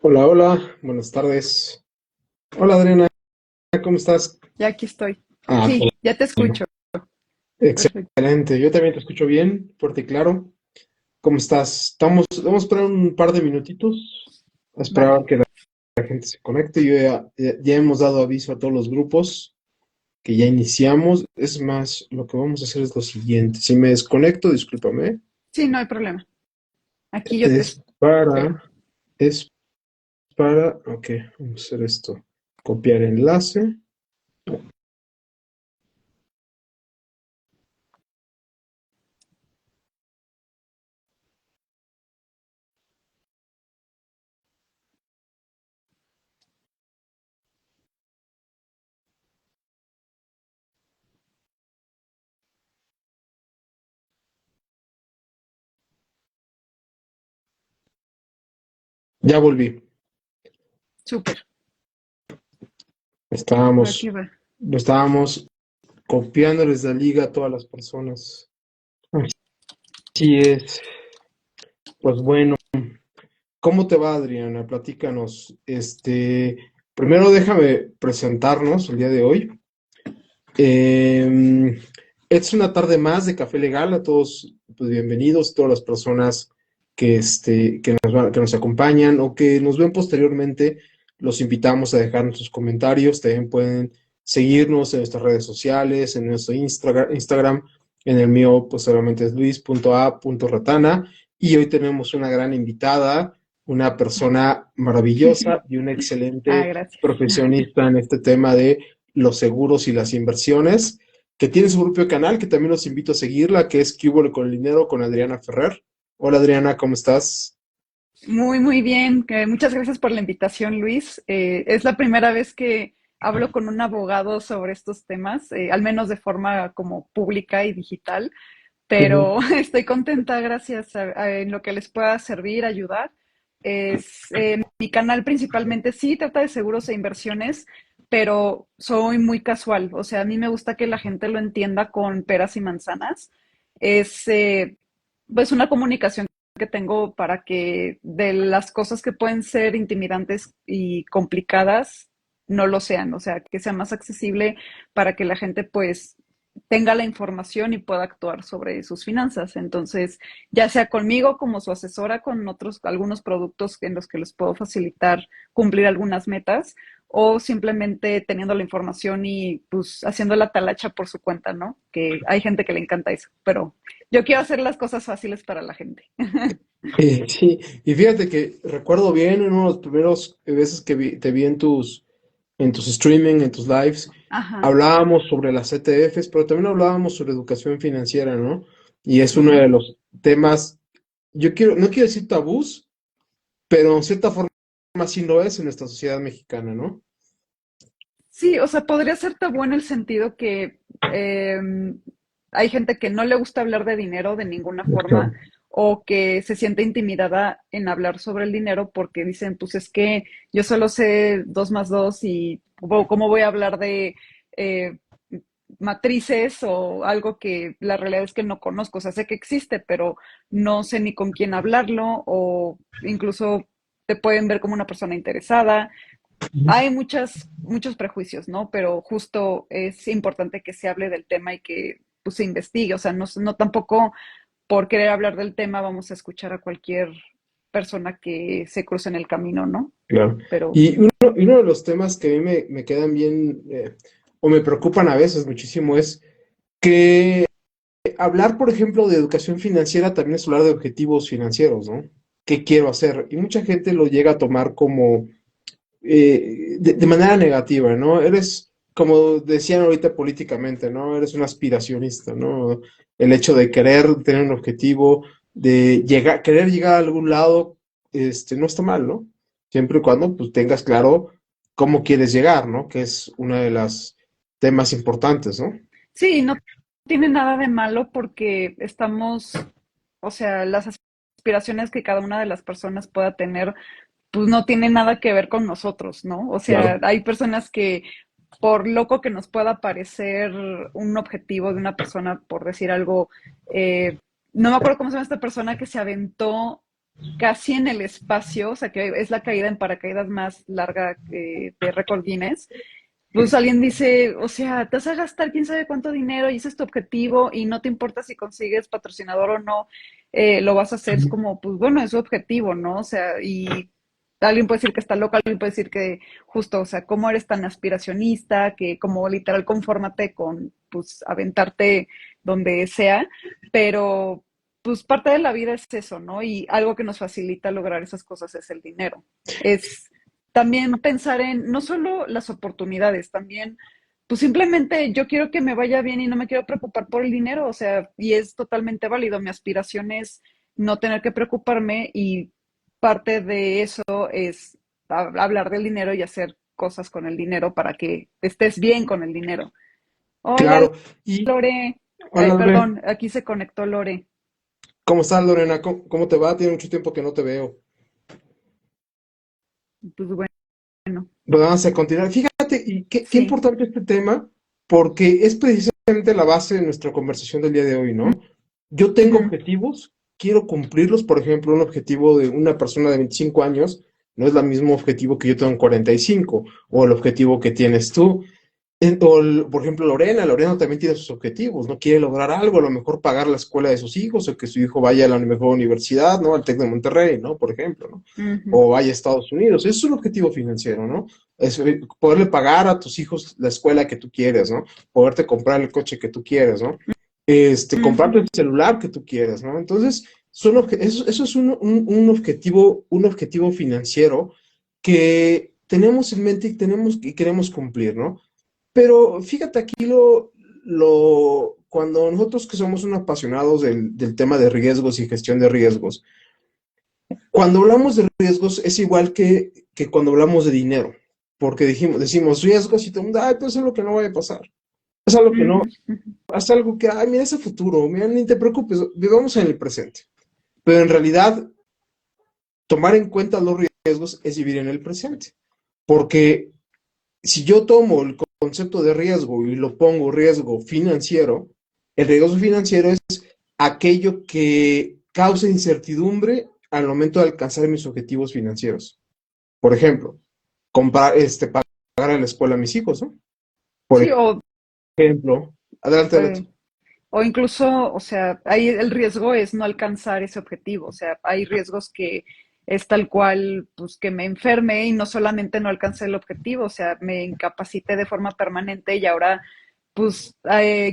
Hola, hola, buenas tardes. Hola Adriana, ¿cómo estás? Ya aquí estoy. Ah, qué Sí, ya te bueno. escucho. Perfecto. Excelente. Yo también te escucho bien, fuerte y claro. ¿Cómo estás? Vamos a esperar un par de minutitos a esperar Vale. que la gente se conecte. Ya hemos dado aviso a todos los grupos que ya iniciamos. Es más, lo que vamos a hacer es lo siguiente. Si me desconecto, discúlpame. Sí, no hay problema. Aquí yo te Es espero. para, es ok, vamos a hacer esto. Copiar enlace. Ya volví. Súper. Por aquí Estábamos, va. lo estábamos copiándoles la liga a todas las personas. Así es. Pues bueno, ¿cómo te va, Adriana? Platícanos. Primero déjame presentarnos el día de hoy. Eh, es una tarde más de Café Legal. A todos, pues bienvenidos, todas las personas que nos acompañan o que nos ven posteriormente. Los invitamos a dejar sus comentarios. También pueden seguirnos en nuestras redes sociales, en nuestro Instagram. En el mío, pues solamente es luis.a.ratana. Y hoy tenemos una gran invitada, una persona maravillosa y una Ah, excelente gracias. profesionista en este tema de los seguros y las inversiones, que tiene su propio canal, que también los invito a seguirla, que es ¿Qué hubo con el dinero? Con Adriana Ferrer. Hola Adriana, ¿cómo estás? Muy, muy bien. Muchas gracias por la invitación, Luis. Es la primera vez que hablo con un abogado sobre estos temas, al menos de forma como pública y digital, Ujú. pero estoy contenta, gracias en lo que les pueda servir, ayudar. Mi canal principalmente sí trata de seguros e inversiones, pero soy muy casual. O sea, a mí me gusta que la gente lo entienda con peras y manzanas. Es pues una comunicación que tengo para que de las cosas que pueden ser intimidantes y complicadas no lo sean, o sea, que sea más accesible para que la gente pues tenga la información y pueda actuar sobre sus finanzas. Entonces, ya sea conmigo como su asesora con algunos productos en los que les puedo facilitar cumplir algunas metas, o simplemente teniendo la información y pues haciendo la talacha por su cuenta, ¿no? Que hay gente que le encanta eso, pero yo quiero hacer las cosas fáciles para la gente. Sí, y fíjate que recuerdo bien en uno de los primeros veces que te vi en tus streaming, en tus lives, Ajá, hablábamos sobre las ETFs, pero también hablábamos sobre educación financiera, ¿no? Y es uno sí. de los temas, no quiero decir tabús, pero en cierta forma sí lo es en nuestra sociedad mexicana, ¿no? Sí, o sea, podría ser tabú en el sentido que hay gente que no le gusta hablar de dinero de ninguna forma Claro. o que se siente intimidada en hablar sobre el dinero porque dicen, pues es que yo solo sé dos más dos y cómo voy a hablar de eh, matrices o algo que la realidad es que no conozco. O sea, sé que existe, pero no sé ni con quién hablarlo o incluso te pueden ver como una persona interesada. Hay muchos prejuicios, ¿no? Pero justo es importante que se hable del tema y que pues, se investigue. O sea, no tampoco por querer hablar del tema vamos a escuchar a cualquier persona que se cruce en el camino, ¿no? Claro. Pero Y uno de los temas que a mí me quedan bien, o me preocupan a veces muchísimo, es que hablar, por ejemplo, de educación financiera también es hablar de objetivos financieros, ¿no? ¿Qué quiero hacer? Y mucha gente lo llega a tomar como de manera negativa, ¿no? Eres, como decían ahorita políticamente, ¿no? Eres un aspiracionista, ¿no? El hecho de querer tener un objetivo, de llegar, querer llegar a algún lado, no está mal, ¿no? Siempre y cuando pues tengas claro cómo quieres llegar, ¿no? Que es uno de los temas importantes, ¿no? sí, no tiene nada de malo porque o sea, las aspiraciones que cada una de las personas pueda tener pues no tiene nada que ver con nosotros, ¿no? O sea, Claro. hay personas que, por loco que nos pueda parecer un objetivo de una persona, por decir algo, no me acuerdo cómo se llama esta persona que se aventó. casi en el espacio, o sea, que es la caída en paracaídas más larga de récord Guinness. Pues alguien dice, o sea, te vas a gastar quién sabe cuánto dinero y ese es tu objetivo y no te importa si consigues patrocinador o no, lo vas a hacer. Es como, pues bueno, es su objetivo, ¿no? O sea, y alguien puede decir que está loco, alguien puede decir que justo, o sea, cómo eres tan aspiracionista, que como literal confórmate con, pues, aventarte donde sea, pero pues parte de la vida es eso, ¿no? Y algo que nos facilita lograr esas cosas es el dinero. Es también pensar en no solo las oportunidades, también, pues simplemente yo quiero que me vaya bien y no me quiero preocupar por el dinero, o sea, y es totalmente válido. Mi aspiración es no tener que preocuparme y parte de eso es hablar del dinero y hacer cosas con el dinero para que estés bien con el dinero. Hola, Claro. Y, Lore. hola, Lore. Perdón, aquí se conectó Lore. ¿Cómo estás, Lorena? ¿Cómo te va? Tiene mucho tiempo que no te veo. Pues bueno, Bueno, vamos a continuar. Fíjate, y qué sí. importante este tema, porque es precisamente la base de nuestra conversación del día de hoy, ¿no? Yo tengo Ujú. objetivos, quiero cumplirlos. Por ejemplo, un objetivo de una persona de 25 años no es el mismo objetivo que yo tengo en 45, o el objetivo que tienes tú. Por ejemplo, Lorena también tiene sus objetivos, ¿no? Quiere lograr algo, a lo mejor pagar la escuela de sus hijos, o que su hijo vaya a la mejor universidad, ¿no? Al TEC de Monterrey, ¿no? Por ejemplo, ¿no? Ujú. O vaya a Estados Unidos. Eso es un objetivo financiero, ¿no? Es poderle pagar a tus hijos la escuela que tú quieres, ¿no? Poderte comprar el coche que tú quieres, ¿no? Comprarte Ujú. el celular que tú quieres, ¿no? Entonces, eso es un objetivo financiero que tenemos en mente y queremos cumplir, ¿no? Pero fíjate aquí cuando nosotros que somos unos apasionados del tema de riesgos y gestión de riesgos, cuando hablamos de riesgos es igual que cuando hablamos de dinero, porque decimos riesgos y todo el mundo, ay, pues es lo que no vaya a pasar. Es algo que no, Ujú. Ujú. es algo que, ay, mira ese futuro, mira, ni te preocupes, vivamos en el presente. Pero en realidad, tomar en cuenta los riesgos es vivir en el presente, porque si yo tomo el concepto de riesgo y lo pongo riesgo financiero, el riesgo financiero es aquello que causa incertidumbre al momento de alcanzar mis objetivos financieros. Por ejemplo, pagar a la escuela a mis hijos, ¿no? Por Sí, ejemplo, adelante. eh, o incluso, o sea, ahí el riesgo es no alcanzar ese objetivo. O sea, hay riesgos que es tal cual, pues que me enferme y no solamente no alcancé el objetivo, o sea, me incapacité de forma permanente y ahora, pues,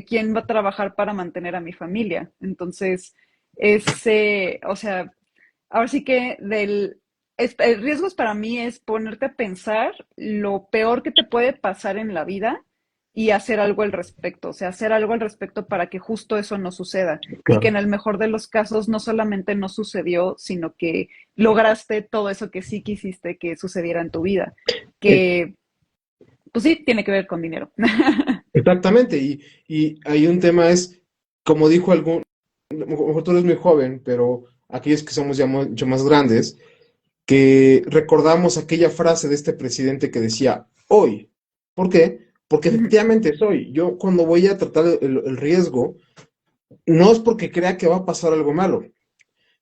¿quién va a trabajar para mantener a mi familia? Entonces, o sea, ahora sí que el riesgos para mí es ponerte a pensar lo peor que te puede pasar en la vida y hacer algo al respecto, o sea, hacer algo al respecto para que justo eso no suceda y que Claro. en el mejor de los casos no solamente no sucedió, sino que lograste todo eso que sí quisiste que sucediera en tu vida, Eh, que pues sí, tiene que ver con dinero. Exactamente, y hay un tema es, como dijo a lo mejor tú eres muy joven, pero aquellos que somos ya mucho más grandes, que recordamos aquella frase de este presidente que decía, hoy. ¿Por qué? Porque efectivamente es hoy. Yo cuando voy a tratar el riesgo, no es porque crea que va a pasar algo malo,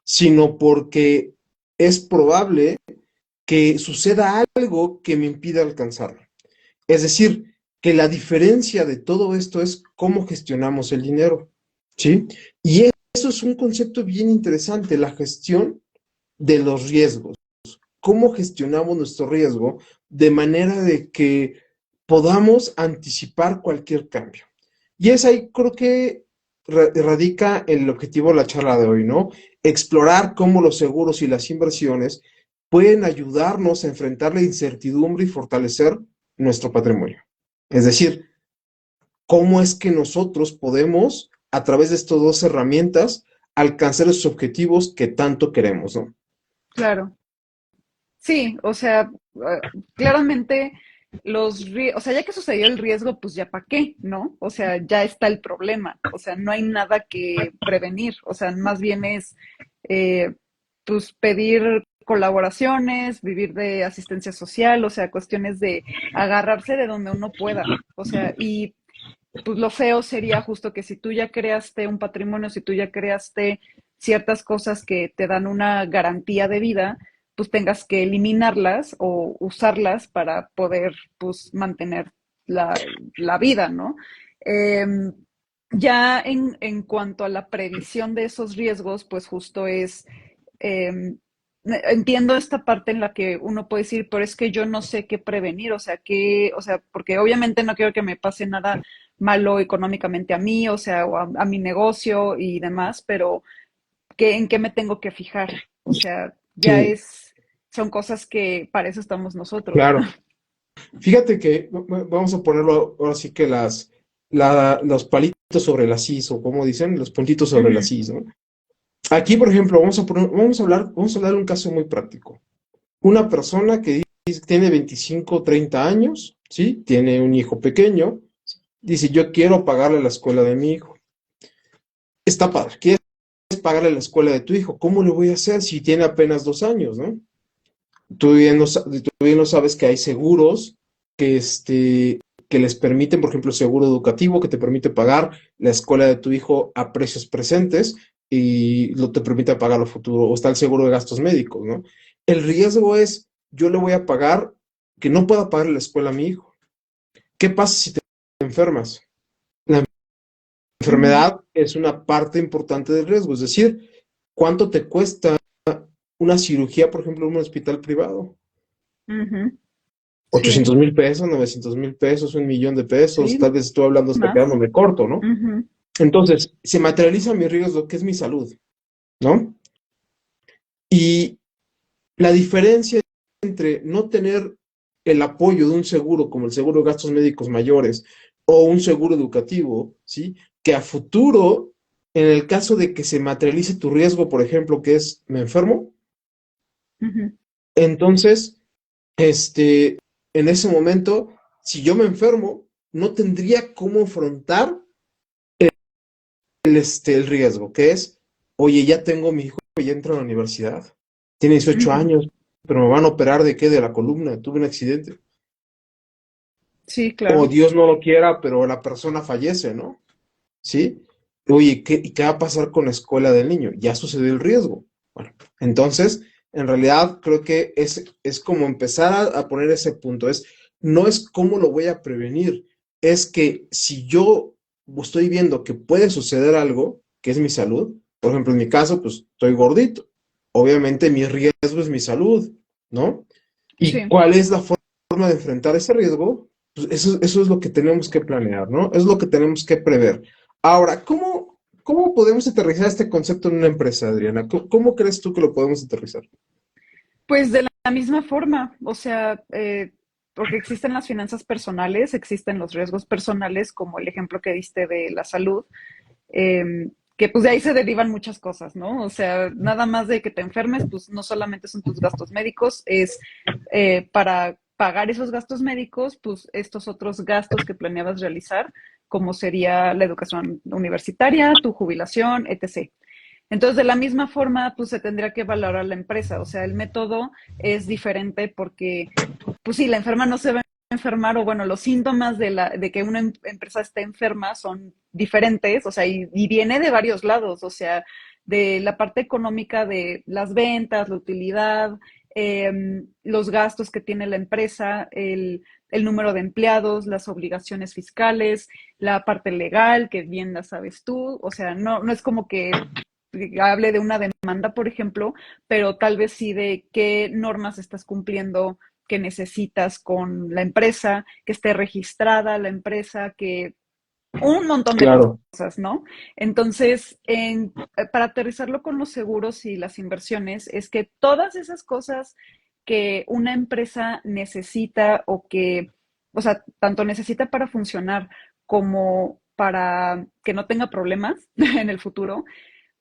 sino porque es probable que suceda algo que me impida alcanzarlo. Es decir, que la diferencia de todo esto es cómo gestionamos el dinero, ¿sí? Y eso es un concepto bien interesante, la gestión de los riesgos. Cómo gestionamos nuestro riesgo de manera de que podamos anticipar cualquier cambio. Y es ahí, creo que radica el objetivo de la charla de hoy, ¿no? Explorar cómo los seguros y las inversiones pueden ayudarnos a enfrentar la incertidumbre y fortalecer nuestro patrimonio. Es decir, cómo es que nosotros podemos, a través de estas dos herramientas, alcanzar esos objetivos que tanto queremos, ¿no? Claro. Sí, o sea, claramente o sea, ya que sucedió el riesgo, pues ya para qué, ¿no? O sea, ya está el problema, o sea, no hay nada que prevenir, o sea, más bien es, eh, pues pedir colaboraciones, vivir de asistencia social, o sea, cuestiones de agarrarse de donde uno pueda, o sea, y pues lo feo sería justo que si tú ya creaste un patrimonio, si tú ya creaste ciertas cosas que te dan una garantía de vida, pues tengas que eliminarlas o usarlas para poder pues mantener la vida, ¿no? Em, ya en cuanto a la previsión de esos riesgos, pues justo es, eh, entiendo esta parte en la que uno puede decir, pero es que yo no sé qué prevenir, o sea, porque obviamente no quiero que me pase nada malo económicamente a mí, o sea, o a mi negocio y demás, pero ¿en qué me tengo que fijar? O sea, Sí, son cosas que para eso estamos nosotros. claro. Fíjate que vamos a ponerlo ahora sí que los palitos sobre las is, o como dicen, los puntitos sobre Ujú, las is, ¿no? Aquí, por ejemplo, vamos a hablar de un caso muy práctico. Una persona que dice que tiene 25 o 30 años, ¿sí? Tiene un hijo pequeño, dice, yo quiero pagarle la escuela de mi hijo. Está padre, quieres pagarle la escuela de tu hijo. ¿Cómo le voy a hacer si tiene apenas 2 años, ¿no? Tú bien lo sabes que hay seguros que, que les permiten, por ejemplo, el seguro educativo que te permite pagar la escuela de tu hijo a precios presentes y te permite pagar lo futuro, o está el seguro de gastos médicos, ¿no? El riesgo es, yo le voy a pagar que no pueda pagar la escuela a mi hijo. ¿Qué pasa si te enfermas? La ujú, enfermedad es una parte importante del riesgo, es decir, ¿cuánto te cuesta una cirugía, por ejemplo, en un hospital privado? ujú. Sí, 800,000 pesos, 900,000 pesos, 1 millón de pesos, sí, tal vez estoy hablando hasta más. quedándome corto, ¿no? Ujú, Entonces, se materializa mi riesgo, que es mi salud, ¿no? Y la diferencia entre no tener el apoyo de un seguro, como el seguro de gastos médicos mayores, o un seguro educativo, ¿sí? Que a futuro, en el caso de que se materialice tu riesgo, por ejemplo, que es, me enfermo, ujú, entonces, este, en ese momento, si yo me enfermo, no tendría cómo afrontar el riesgo, que es, oye, ya tengo mi hijo, ya entra a la universidad, tiene 18 ujú. años, pero me van a operar de qué, de la columna, tuve un accidente. Sí, O claro. Dios no lo quiera, pero la persona fallece, ¿no? ¿Sí? Oye, ¿y qué va a pasar con la escuela del niño? Ya sucedió el riesgo. Bueno, entonces, en realidad creo que es como empezar a poner ese punto. No es cómo lo voy a prevenir, es que si yo estoy viendo que puede suceder algo, que es mi salud, por ejemplo, en mi caso, pues estoy gordito. Obviamente mi riesgo es mi salud, ¿no? ¿Y Sí. cuál es la forma de enfrentar ese riesgo? Pues eso es lo que tenemos que planear, ¿no? Es lo que tenemos que prever. Ahora, ¿cómo podemos aterrizar este concepto en una empresa, Adriana? ¿Cómo crees tú que lo podemos aterrizar? Pues de la misma forma, o sea, porque existen las finanzas personales, existen los riesgos personales, como el ejemplo que diste de la salud, que pues de ahí se derivan muchas cosas, ¿no? O sea, nada más de que te enfermes, pues no solamente son tus gastos médicos, es para pagar esos gastos médicos, pues estos otros gastos que planeabas realizar, como sería la educación universitaria, tu jubilación, etc. Entonces, de la misma forma, pues se tendría que valorar la empresa, o sea, el método es diferente porque, pues sí, la enferma no se va a enfermar, o bueno, los síntomas de que una empresa esté enferma son diferentes, o sea, y viene de varios lados, o sea, de la parte económica de las ventas, la utilidad, los gastos que tiene la empresa, el número de empleados, las obligaciones fiscales, la parte legal, que bien la sabes tú, o sea, no es como que hable de una demanda, por ejemplo, pero tal vez sí de qué normas estás cumpliendo, que necesitas con la empresa, que esté registrada la empresa, que un montón de Claro, cosas, ¿no? Entonces, para aterrizarlo con los seguros y las inversiones, es que todas esas cosas que una empresa necesita o sea, tanto necesita para funcionar como para que no tenga problemas en el futuro,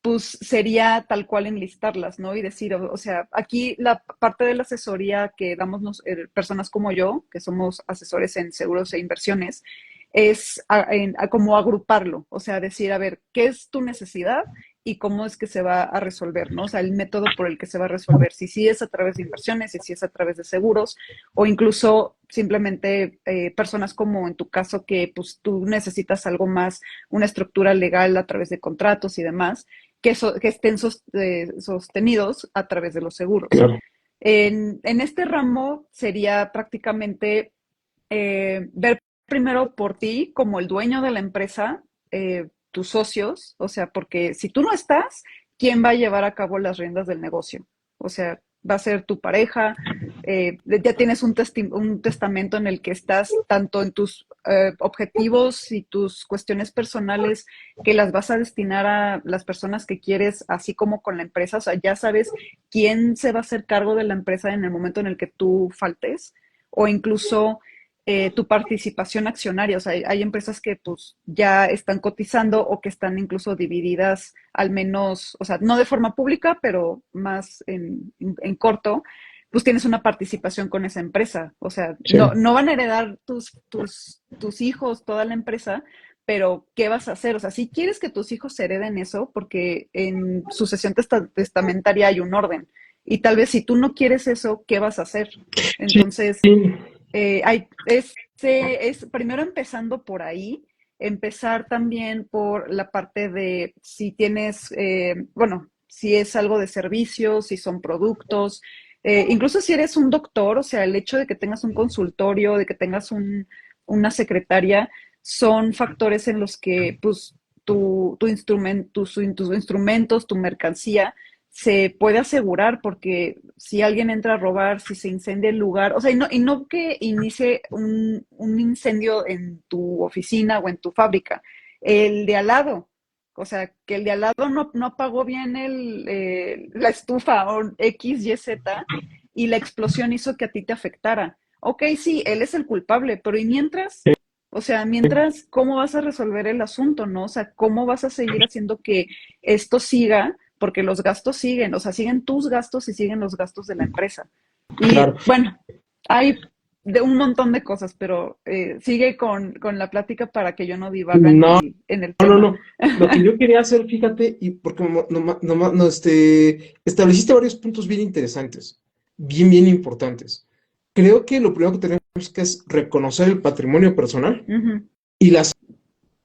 pues sería tal cual enlistarlas, ¿no? Y decir, o sea, aquí la parte de la asesoría que damos personas como yo, que somos asesores en seguros e inversiones, es como agruparlo, o sea, decir, a ver, ¿qué es tu necesidad y cómo es que se va a resolver, ¿no? O sea, el método por el que se va a resolver, si sí es a través de inversiones, si sí es a través de seguros, o incluso simplemente personas como en tu caso que pues tú necesitas algo más, una estructura legal a través de contratos y demás, que estén sostenidos a través de los seguros. claro, En este ramo sería prácticamente ver primero por ti como el dueño de la empresa, tus socios, o sea, porque si tú no estás, ¿quién va a llevar a cabo las riendas del negocio? O sea, va a ser tu pareja, ya tienes un testamento en el que estás tanto en tus objetivos y tus cuestiones personales que las vas a destinar a las personas que quieres, así como con la empresa, o sea, ya sabes quién se va a hacer cargo de la empresa en el momento en el que tú faltes, o incluso tu participación accionaria. O sea, hay empresas que pues ya están cotizando o que están incluso divididas al menos, o sea, no de forma pública, pero más en corto, pues tienes una participación con esa empresa. O sea, no, sí. no van a heredar tus hijos toda la empresa, pero ¿qué vas a hacer? O sea, si quieres que tus hijos hereden eso, porque en sucesión testamentaria hay un orden. Y tal vez si tú no quieres eso, ¿qué vas a hacer? Sí, Entonces, es primero empezando por ahí, empezar también por la parte de si tienes, bueno, si es algo de servicios, si son productos, incluso si eres un doctor, o sea, el hecho de que tengas un consultorio, de que tengas una secretaria, son factores en los que, pues, tus instrumentos, tu mercancía, se puede asegurar porque si alguien entra a robar, si se incendia el lugar, o sea, y no que inicie un incendio en tu oficina o en tu fábrica, el de al lado, o sea, que el de al lado no apagó bien la estufa o X, Y, Z y la explosión hizo que a ti te afectara. Ok, sí, él es el culpable, pero ¿y mientras? O sea, mientras, ¿cómo vas a resolver el asunto, no? O sea, ¿cómo vas a seguir haciendo que esto siga? Porque los gastos siguen, o sea, siguen tus gastos y siguen los gastos de la empresa. claro. Y bueno, hay de un montón de cosas, pero sigue con la plática para que yo no divaga en No, el no, no, tema. no. Lo que yo quería hacer, fíjate, y porque estableciste varios puntos bien interesantes, bien, bien importantes. Creo que lo primero que tenemos que es reconocer el patrimonio personal Ujú, y la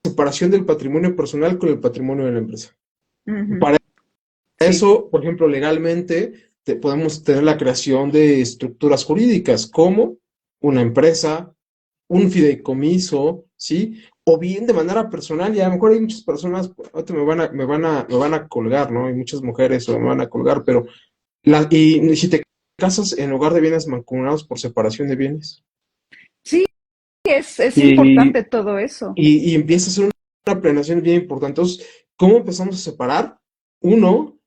separación del patrimonio personal con el patrimonio de la empresa. ujú, Para sí, eso, por ejemplo, legalmente podemos tener la creación de estructuras jurídicas como una empresa, un fideicomiso, ¿sí? O bien de manera personal, y a lo mejor hay muchas personas, ahorita me van a colgar, ¿no? Hay muchas mujeres o me van a colgar, pero y si te casas en lugar de bienes mancomunados por separación de bienes, sí, es y, importante todo eso. y empieza a ser una planeación bien importante. Entonces, ¿cómo empezamos a separar? Uno,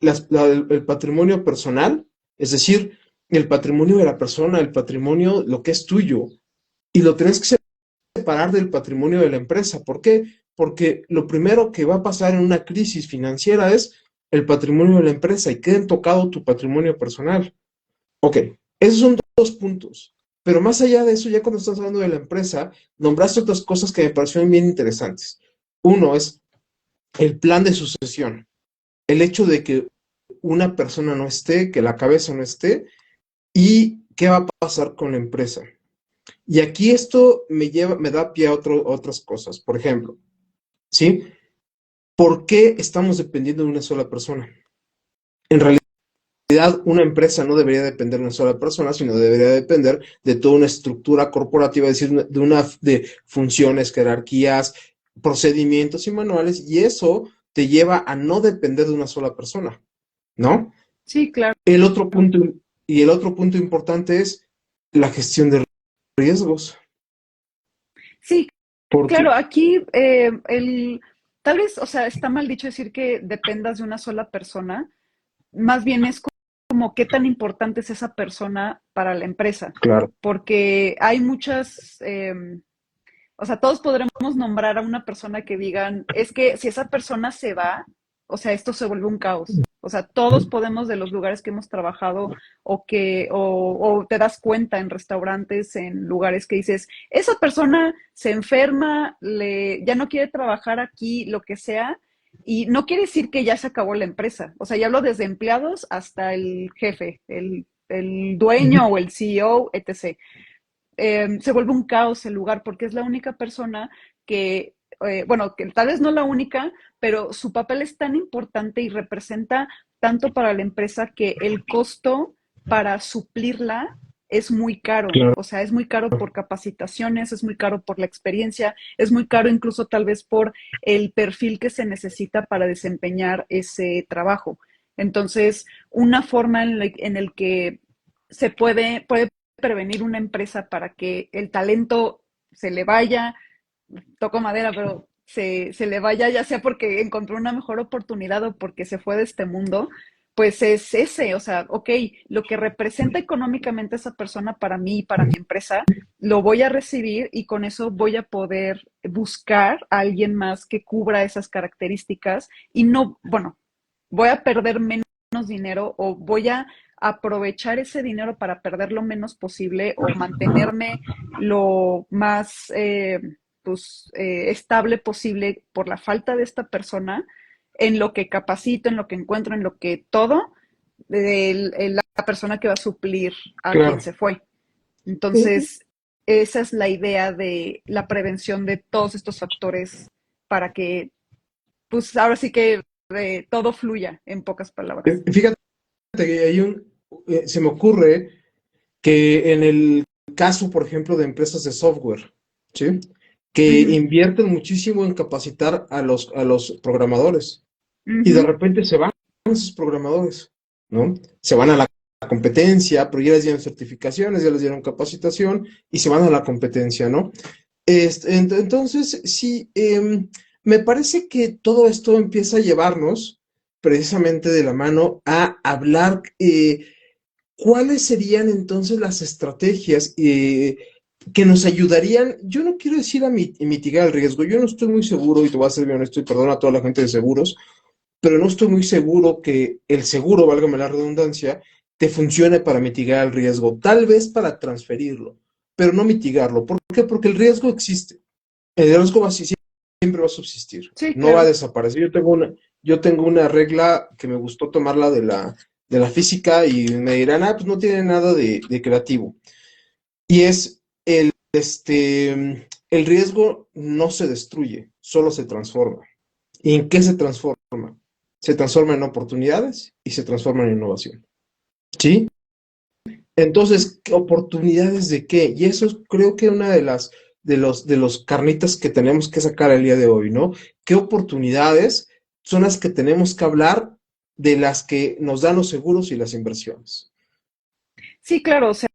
el patrimonio personal, es decir, el patrimonio de la persona, el patrimonio, lo que es tuyo, y lo tienes que separar del patrimonio de la empresa. ¿Por qué? Porque lo primero que va a pasar en una crisis financiera es el patrimonio de la empresa y queden tocado tu patrimonio personal. Ok, esos son dos puntos. Pero más allá de eso, ya cuando estás hablando de la empresa, nombraste otras cosas que me parecieron bien interesantes. Uno es el plan de sucesión. El hecho de que una persona no esté, que la cabeza no esté, y qué va a pasar con la empresa. Y aquí esto me da pie a otras cosas. Por ejemplo, ¿sí? ¿Por qué estamos dependiendo de una sola persona? En realidad, una empresa no debería depender de una sola persona, sino debería depender de toda una estructura corporativa, es decir, de funciones, jerarquías, procedimientos y manuales, y eso te lleva a no depender de una sola persona, ¿no? Sí, claro. El otro punto, y el otro punto importante es la gestión de riesgos. Sí, Porque, claro, aquí tal vez, o sea, está mal dicho decir que dependas de una sola persona, más bien es como qué tan importante es esa persona para la empresa, claro, porque hay muchas, o sea, todos podremos nombrar a una persona que digan, es que si esa persona se va, o sea, esto se vuelve un caos. O sea, todos podemos de los lugares que hemos trabajado o te das cuenta en restaurantes, en lugares que dices, esa persona se enferma, ya no quiere trabajar aquí, lo que sea, y no quiere decir que ya se acabó la empresa. O sea, ya hablo desde empleados hasta el jefe, el dueño o el CEO, etc. Se vuelve un caos el lugar porque es la única persona que, bueno, que tal vez no la única, pero su papel es tan importante y representa tanto para la empresa que el costo para suplirla es muy caro. Claro, O sea, es muy caro por capacitaciones, es muy caro por la experiencia, es muy caro incluso tal vez por el perfil que se necesita para desempeñar ese trabajo. Entonces, una forma en el que puede prevenir una empresa para que el talento se le vaya, toco madera, pero se le vaya, ya sea porque encontró una mejor oportunidad o porque se fue de este mundo, pues es ese, o sea, ok, lo que representa económicamente esa persona para mí y para mi empresa, lo voy a recibir y con eso voy a poder buscar a alguien más que cubra esas características y no, bueno, voy a perder menos dinero o voy a aprovechar ese dinero para perder lo menos posible o mantenerme lo más estable posible por la falta de esta persona en lo que capacito, en lo que encuentro, en lo que todo la persona que va a suplir a quien claro. se fue. Eh, Entonces, esa es la idea de la prevención de todos estos factores para que, pues ahora sí que todo fluya, en pocas palabras. Fíjate que se me ocurre que en el caso, por ejemplo, de empresas de software, ¿sí? Que Ujú, invierten muchísimo en capacitar a los programadores y de ujú. repente se van esos programadores, ¿no? Se van a la competencia, pero ya les dieron certificaciones, ya les dieron capacitación y se van a la competencia, ¿no? Entonces, sí, me parece que todo esto empieza a llevarnos precisamente de la mano a hablar cuáles serían entonces las estrategias que nos ayudarían. Yo no quiero decir a mitigar el riesgo, yo no estoy muy seguro, y te voy a ser bien honesto, y perdona a toda la gente de seguros, pero no estoy muy seguro que el seguro, válgame la redundancia, te funcione para mitigar el riesgo, tal vez para transferirlo, pero no mitigarlo. ¿Por qué? Porque el riesgo existe. El riesgo siempre va a subsistir, Sí, no va a claro. desaparecer. Yo tengo una regla que me gustó tomarla de la física y me dirán, ah, pues no tiene nada de creativo. Y es el riesgo no se destruye, solo se transforma. ¿Y en qué se transforma? Se transforma en oportunidades y se transforma en innovación. ¿Sí? Entonces, ¿oportunidades de qué? Y eso es, creo que una de de los carnitas que tenemos que sacar el día de hoy, ¿no? ¿Qué oportunidades son las que tenemos que hablar de las que nos dan los seguros y las inversiones? Sí, claro, o sea,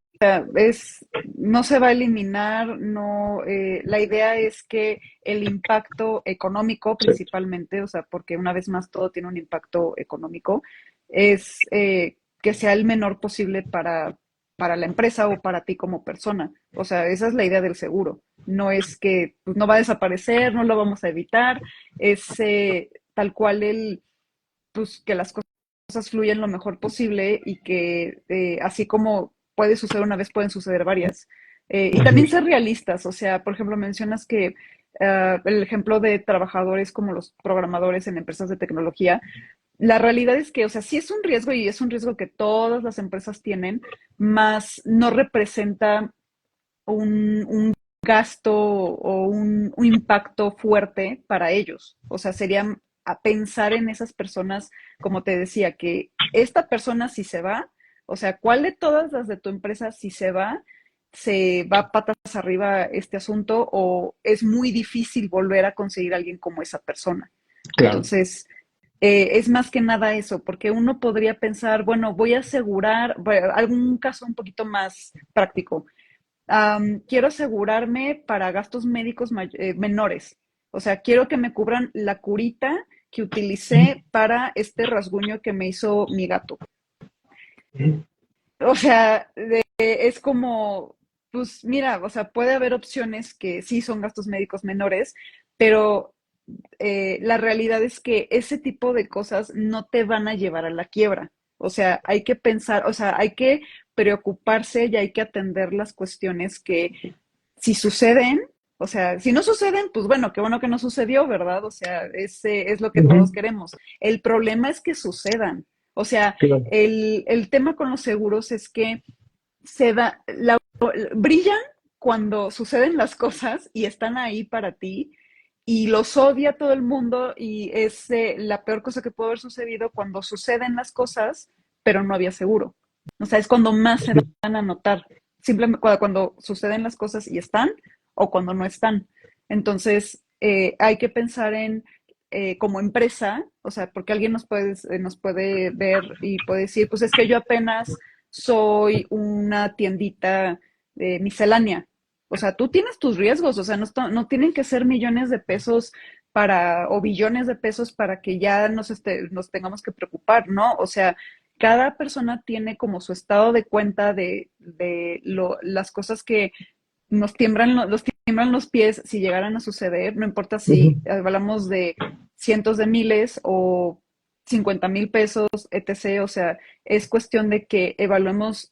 no se va a eliminar, no, la idea es que el impacto económico Sí. principalmente, o sea, porque una vez más todo tiene un impacto económico, es que sea el menor posible para la empresa o para ti como persona. O sea, esa es la idea del seguro. No es que pues, no va a desaparecer, no lo vamos a evitar, es tal cual pues que las cosas fluyan lo mejor posible y que así como puede suceder una vez, pueden suceder varias. Y también ser realistas, o sea, por ejemplo, mencionas que el ejemplo de trabajadores como los programadores en empresas de tecnología, la realidad es que, o sea, sí es un riesgo y es un riesgo que todas las empresas tienen, más no representa un gasto o un impacto fuerte para ellos. O sea, sería a pensar en esas personas, como te decía, que esta persona si se va, o sea, ¿cuál de todas las de tu empresa si se va patas arriba este asunto o es muy difícil volver a conseguir a alguien como esa persona? Claro. Entonces, es más que nada eso, porque uno podría pensar, bueno, voy a asegurar, bueno, algún caso un poquito más práctico. Quiero asegurarme para gastos médicos menores. O sea, quiero que me cubran la curita que utilicé para este rasguño que me hizo mi gato. O sea, es como, pues mira, o sea, puede haber opciones que sí son gastos médicos menores, pero la realidad es que ese tipo de cosas no te van a llevar a la quiebra. O sea, hay que pensar, o sea, hay que preocuparse y hay que atender las cuestiones que si suceden, o sea, si no suceden, pues bueno, qué bueno que no sucedió, ¿verdad? O sea, ese es lo que todos Ujú. queremos. El problema es que sucedan. O sea, Claro. el tema con los seguros es que brillan cuando suceden las cosas y están ahí para ti y los odia todo el mundo y es la peor cosa que puede haber sucedido cuando suceden las cosas, pero no había seguro. O sea, es cuando más se van a notar. Simplemente cuando suceden las cosas y están o cuando no están. Entonces, hay que pensar en, como empresa, o sea, porque alguien nos puede ver y puede decir, pues es que yo apenas soy una tiendita miscelánea. O sea, tú tienes tus riesgos, o sea, no tienen que ser millones de pesos o billones de pesos para que ya nos tengamos que preocupar, ¿no? O sea, cada persona tiene como su estado de cuenta de las cosas que tiemblan los pies si llegaran a suceder, no importa si Ujú. hablamos de cientos de miles o 50,000 pesos, etc. O sea, es cuestión de que evaluemos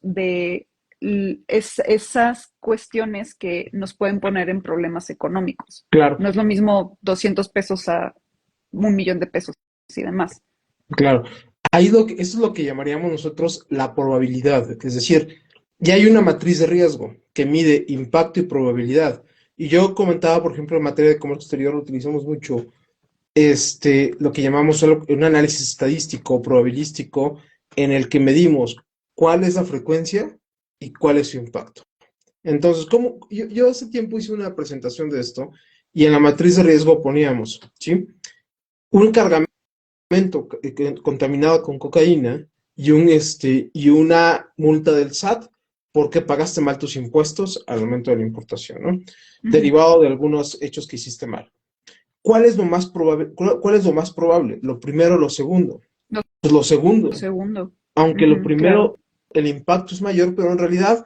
esas cuestiones que nos pueden poner en problemas económicos. Claro, No es lo mismo 200 pesos a 1 millón de pesos y demás. claro. Eso es lo que llamaríamos nosotros la probabilidad, es decir, ya hay una matriz de riesgo que mide impacto y probabilidad. Y yo comentaba, por ejemplo, en materia de comercio exterior, utilizamos mucho lo que llamamos un análisis estadístico o probabilístico en el que medimos cuál es la frecuencia y cuál es su impacto. Entonces, yo hace tiempo hice una presentación de esto y en la matriz de riesgo poníamos, ¿sí? Un cargamento contaminado con cocaína y una multa del SAT porque pagaste mal tus impuestos al momento de la importación, ¿no? Ujú. Derivado de algunos hechos que hiciste mal. ¿Cuál es lo más probable? ¿Cuál es lo más probable? ¿Lo primero o lo segundo? Lo Pues lo segundo. segundo. Aunque lo Ujú, claro. primero, el impacto es mayor, pero en realidad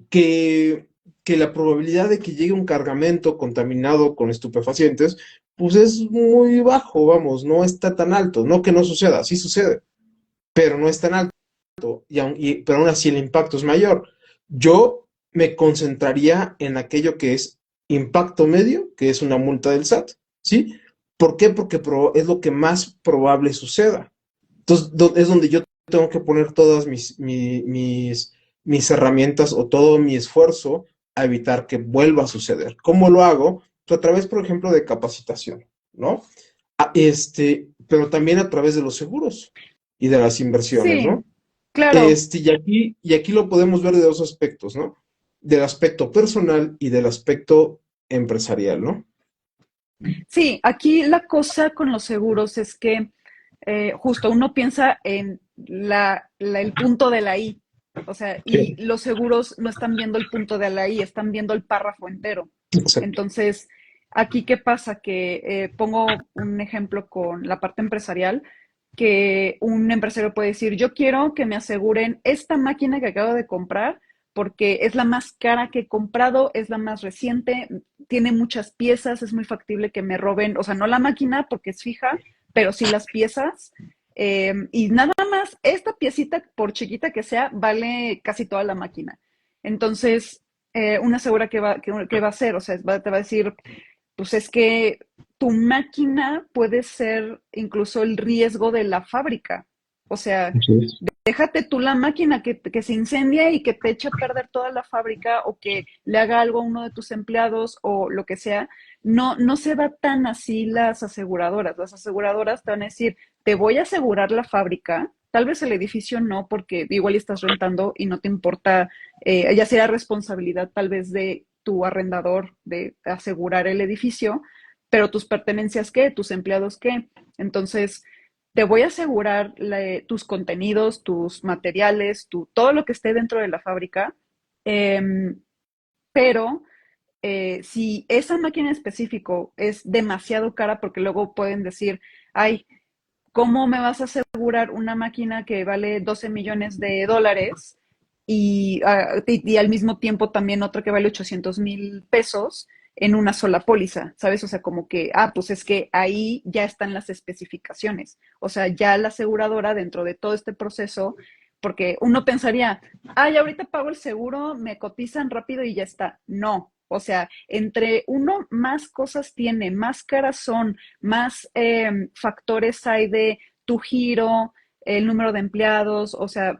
que, que la probabilidad de que llegue un cargamento contaminado con estupefacientes, pues es muy bajo, vamos, no está tan alto. No que no suceda, sí sucede, pero no es tan alto, pero aún así el impacto es mayor. Yo me concentraría en aquello que es impacto medio, que es una multa del SAT, ¿sí? ¿Por qué? Porque es lo que más probable suceda. Entonces, es donde yo tengo que poner todas mis herramientas o todo mi esfuerzo a evitar que vuelva a suceder. ¿Cómo lo hago? Pues a través, por ejemplo, de capacitación, ¿no? Pero también a través de los seguros y de las inversiones, Sí, ¿no? claro. Y aquí lo podemos ver de dos aspectos, ¿no? Del aspecto personal y del aspecto empresarial, ¿no? Sí, aquí la cosa con los seguros es que justo uno piensa en el punto de la I, o sea, y Sí, los seguros no están viendo el punto de la I, están viendo el párrafo entero. exacto. Entonces, aquí qué pasa, que pongo un ejemplo con la parte empresarial, que un empresario puede decir, yo quiero que me aseguren esta máquina que acabo de comprar porque es la más cara que he comprado, es la más reciente, tiene muchas piezas, es muy factible que me roben, o sea, no la máquina porque es fija, pero sí las piezas. Y nada más, esta piecita, por chiquita que sea, vale casi toda la máquina. Entonces, una segura que va a hacer, o sea, te va a decir, pues es que tu máquina puede ser incluso el riesgo de la fábrica. O sea, Así es. déjate tú la máquina que se incendia y que te eche a perder toda la fábrica o que le haga algo a uno de tus empleados o lo que sea. No se va tan así las aseguradoras. Las aseguradoras te van a decir, te voy a asegurar la fábrica, tal vez el edificio no, porque igual estás rentando y no te importa, ya sea responsabilidad tal vez de tu arrendador de asegurar el edificio, pero tus pertenencias qué, tus empleados qué. Entonces, te voy a asegurar tus contenidos, tus materiales, todo lo que esté dentro de la fábrica, em, pero si esa máquina en específico es demasiado cara, porque luego pueden decir, ay, ¿cómo me vas a asegurar una máquina que vale 12 millones de dólares y al mismo tiempo también otra que vale 800,000 pesos en una sola póliza? ¿Sabes? O sea, como que, pues es que ahí ya están las especificaciones. O sea, ya la aseguradora dentro de todo este proceso, porque uno pensaría, ay, ahorita pago el seguro, me cotizan rápido y ya está. No. O sea, entre uno más cosas tiene, más caras son, más factores hay de tu giro, el número de empleados, o sea,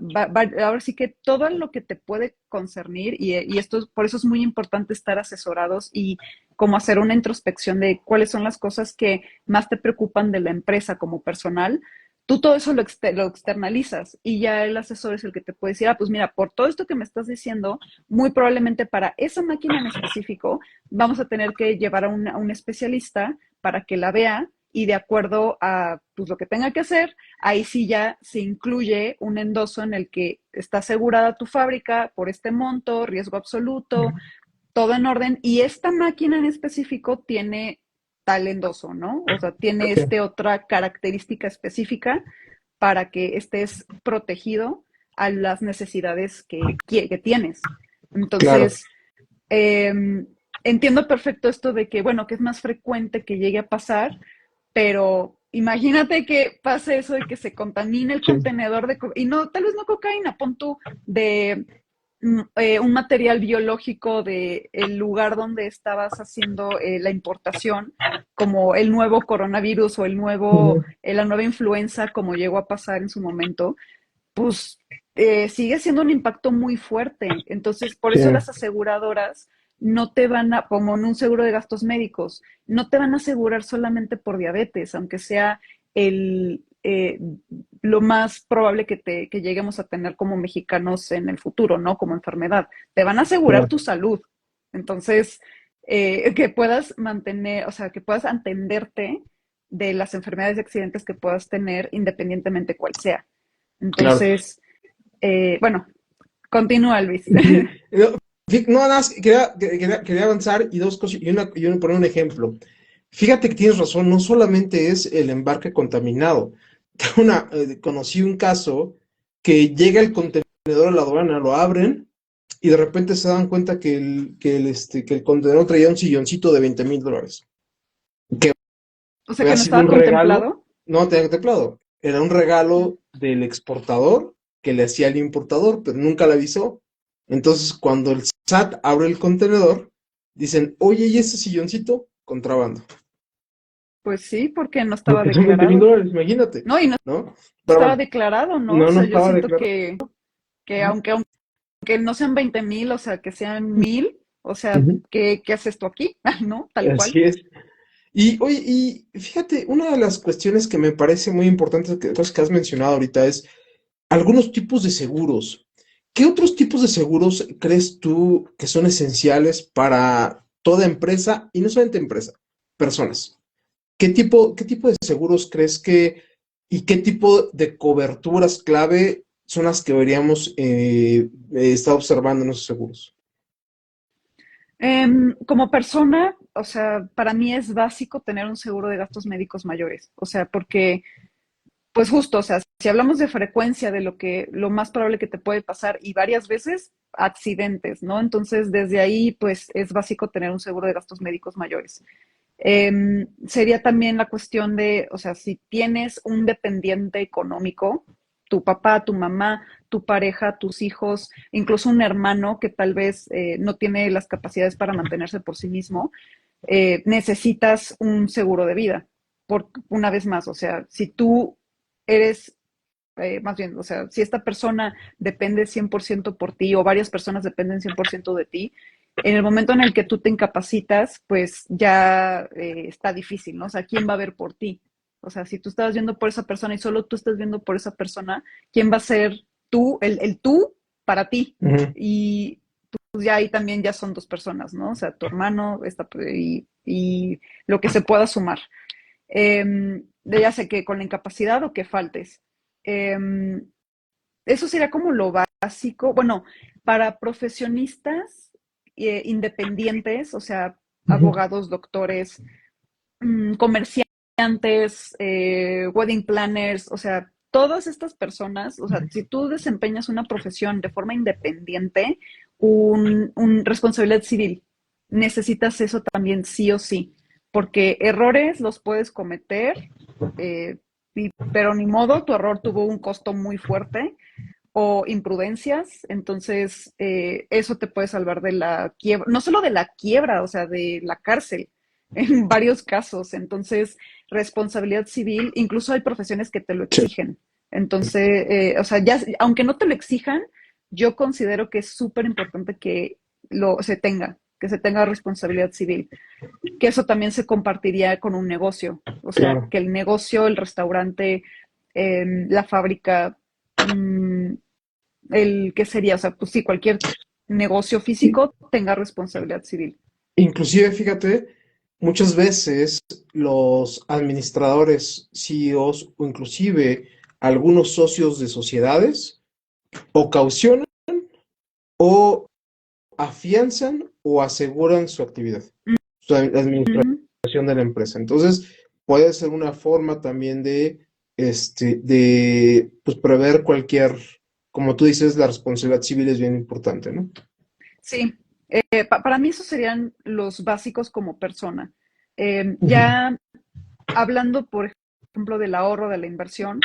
ahora sí que todo lo que te puede concernir y esto, por eso es muy importante estar asesorados y como hacer una introspección de cuáles son las cosas que más te preocupan de la empresa como personal. Tú todo eso lo externalizas y ya el asesor es el que te puede decir, ah, pues mira, por todo esto que me estás diciendo, muy probablemente para esa máquina en específico vamos a tener que llevar a un especialista para que la vea y de acuerdo a pues, lo que tenga que hacer, ahí sí ya se incluye un endoso en el que está asegurada tu fábrica por este monto, riesgo absoluto, todo en orden, y esta máquina en específico tiene tal endoso, ¿no? O sea, tiene Ok, otra característica específica para que estés protegido a las necesidades que tienes. claro, Entonces, eh, entiendo perfecto esto de que, bueno, que es más frecuente que llegue a pasar, pero imagínate que pase eso de que se contamine el sí, contenedor y no, tal vez no cocaína, pon tú de un material biológico de el lugar donde estabas haciendo la importación, como el nuevo coronavirus o ujú, la nueva influenza, como llegó a pasar en su momento, pues sigue siendo un impacto muy fuerte. Entonces, por sí, eso las aseguradoras no te van a, como en un seguro de gastos médicos, no te van a asegurar solamente por diabetes, aunque sea el, lo más probable que lleguemos a tener como mexicanos en el futuro, ¿no? Como enfermedad. Te van a asegurar claro, tu salud. Entonces, que puedas mantener, o sea, que puedas atenderte de las enfermedades y accidentes que puedas tener independientemente cuál sea. claro. Entonces, bueno, continúa Luis. Sí, no, no, nada más quería avanzar y dos cosas, poner un ejemplo. Fíjate que tienes razón, no solamente es el embarque contaminado. Conocí un caso que llega el contenedor a la aduana, lo abren y de repente se dan cuenta que el contenedor traía un silloncito de $20,000. Que O sea, había que no sido estaba un regalo, contemplado. no tenía contemplado, era un regalo del exportador que le hacía al importador, pero nunca le avisó. Entonces, cuando el SAT abre el contenedor, dicen, oye, ¿y ese silloncito? Contrabando. Pues sí, porque no estaba Porque son 20 mil declarado. dólares, imagínate, No, y no ¿no? Pero estaba bueno, declarado, ¿no? O no, no sea, yo estaba siento declarado. que Ujú, aunque no sean 20,000, o sea, que sean 1,000, o sea, ujú, ¿qué haces tú aquí? ¿No? Tal cual. así es. Y oye, y fíjate, una de las cuestiones que me parece muy importante que has mencionado ahorita es algunos tipos de seguros. ¿Qué otros tipos de seguros crees tú que son esenciales para toda empresa y no solamente empresa, personas? Qué tipo de seguros crees que y qué tipo de coberturas clave son las que deberíamos estar observando en esos seguros? Como persona, o sea, para mí es básico tener un seguro de gastos médicos mayores. O sea, porque pues justo, o sea, si hablamos de frecuencia de lo más probable que te puede pasar y varias veces, accidentes, ¿no? Entonces, desde ahí, pues es básico tener un seguro de gastos médicos mayores. Sería también la cuestión de, o sea, si tienes un dependiente económico, tu papá, tu mamá, tu pareja, tus hijos, incluso un hermano que tal vez no tiene las capacidades para mantenerse por sí mismo, necesitas un seguro de vida. Una vez más, o sea, si tú eres, más bien, o sea, si esta persona depende 100% por ti o varias personas dependen 100% de ti, en el momento en el que tú te incapacitas, pues ya está difícil, ¿no? O sea, ¿quién va a ver por ti? O sea, si tú estás viendo por esa persona y solo tú estás viendo por esa persona, ¿quién va a ser tú, el tú para ti? Ujú, Y pues ya ahí también ya son dos personas, ¿no? O sea, tu hermano y lo que se pueda sumar. Ya sé que con la incapacidad o que faltes. Em, Eso sería como lo básico. Bueno, para profesionistas independientes, o sea, ujú, abogados, doctores, comerciantes, wedding planners, o sea, todas estas personas, o sea, si tú desempeñas una profesión de forma independiente, responsabilidad civil, necesitas eso también sí o sí, porque errores los puedes cometer, eh, pero ni modo, tu error tuvo un costo muy fuerte o imprudencias, entonces eso te puede salvar de la quiebra, no solo de la quiebra, o sea, de la cárcel en varios casos. Entonces, responsabilidad civil, incluso hay profesiones que te lo sí, exigen. Entonces, o sea, ya, aunque no te lo exijan, yo considero que es súper importante que se tenga. que se tenga responsabilidad civil, que eso también se compartiría con un negocio, o sea, Claro. que el negocio, el restaurante, la fábrica, mm, el que sería, o sea, pues sí, cualquier negocio I- físico tenga responsabilidad civil. Inclusive, fíjate, muchas veces los administradores, CEOs o inclusive algunos socios de sociedades o caucionan o afianzan o aseguran su actividad, su administración Ujú. de la empresa. Entonces, puede ser una forma también de pues, prever cualquier, como tú dices, la responsabilidad civil es bien importante, ¿no? Sí, para mí esos serían los básicos como persona. Ujú. Ya hablando, por ejemplo, del ahorro, de la inversión,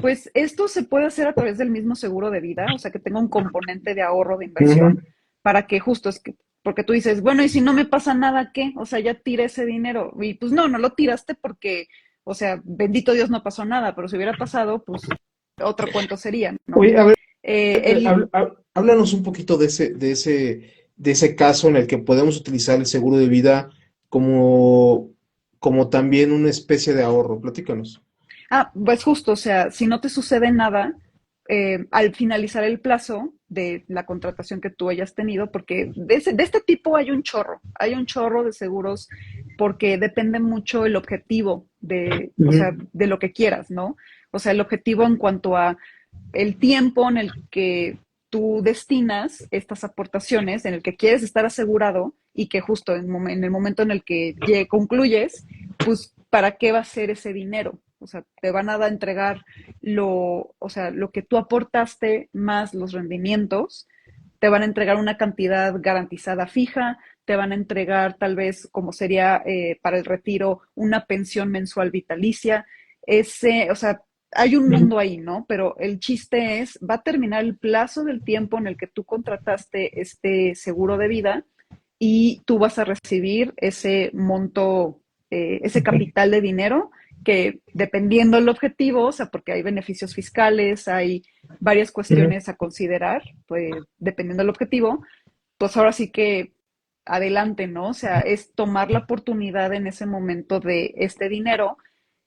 pues esto se puede hacer a través del mismo seguro de vida, o sea, que tenga un componente de ahorro, de Ujú. inversión, para que justo es que, porque tú dices, bueno, y si no me pasa nada, ¿qué? O sea, ya tiré ese dinero. Y pues no, no lo tiraste porque, o sea, bendito Dios no pasó nada, pero si hubiera pasado, pues otro cuento sería, ¿no? Oye, a ver, El, háblanos un poquito de ese caso en el que podemos utilizar el seguro de vida como, como también una especie de ahorro. Platícanos. Pues justo, o sea, si no te sucede nada, al finalizar el plazo de la contratación que tú hayas tenido, porque de este tipo hay un chorro de seguros, porque depende mucho el objetivo de, o sea, Ujú. de lo que quieras, ¿no? O sea, el objetivo en cuanto a el tiempo en el que tú destinas estas aportaciones, en el que quieres estar asegurado y que justo en el momento en el que concluyes, pues, ¿para qué va a ser ese dinero? O sea, te van a entregar o sea, lo que tú aportaste más los rendimientos, te van a entregar una cantidad garantizada fija, te van a entregar tal vez, como sería para el retiro, una pensión mensual vitalicia. O sea, hay un Ujú. mundo ahí, ¿no? Pero el chiste es, va a terminar el plazo del tiempo en el que tú contrataste este seguro de vida y tú vas a recibir ese monto, ese capital de dinero que dependiendo del objetivo, o sea, porque hay beneficios fiscales, hay varias Ujú. cuestiones a considerar, pues dependiendo del objetivo, pues ahora sí que adelante, ¿no? O sea, es tomar la oportunidad en ese momento de este dinero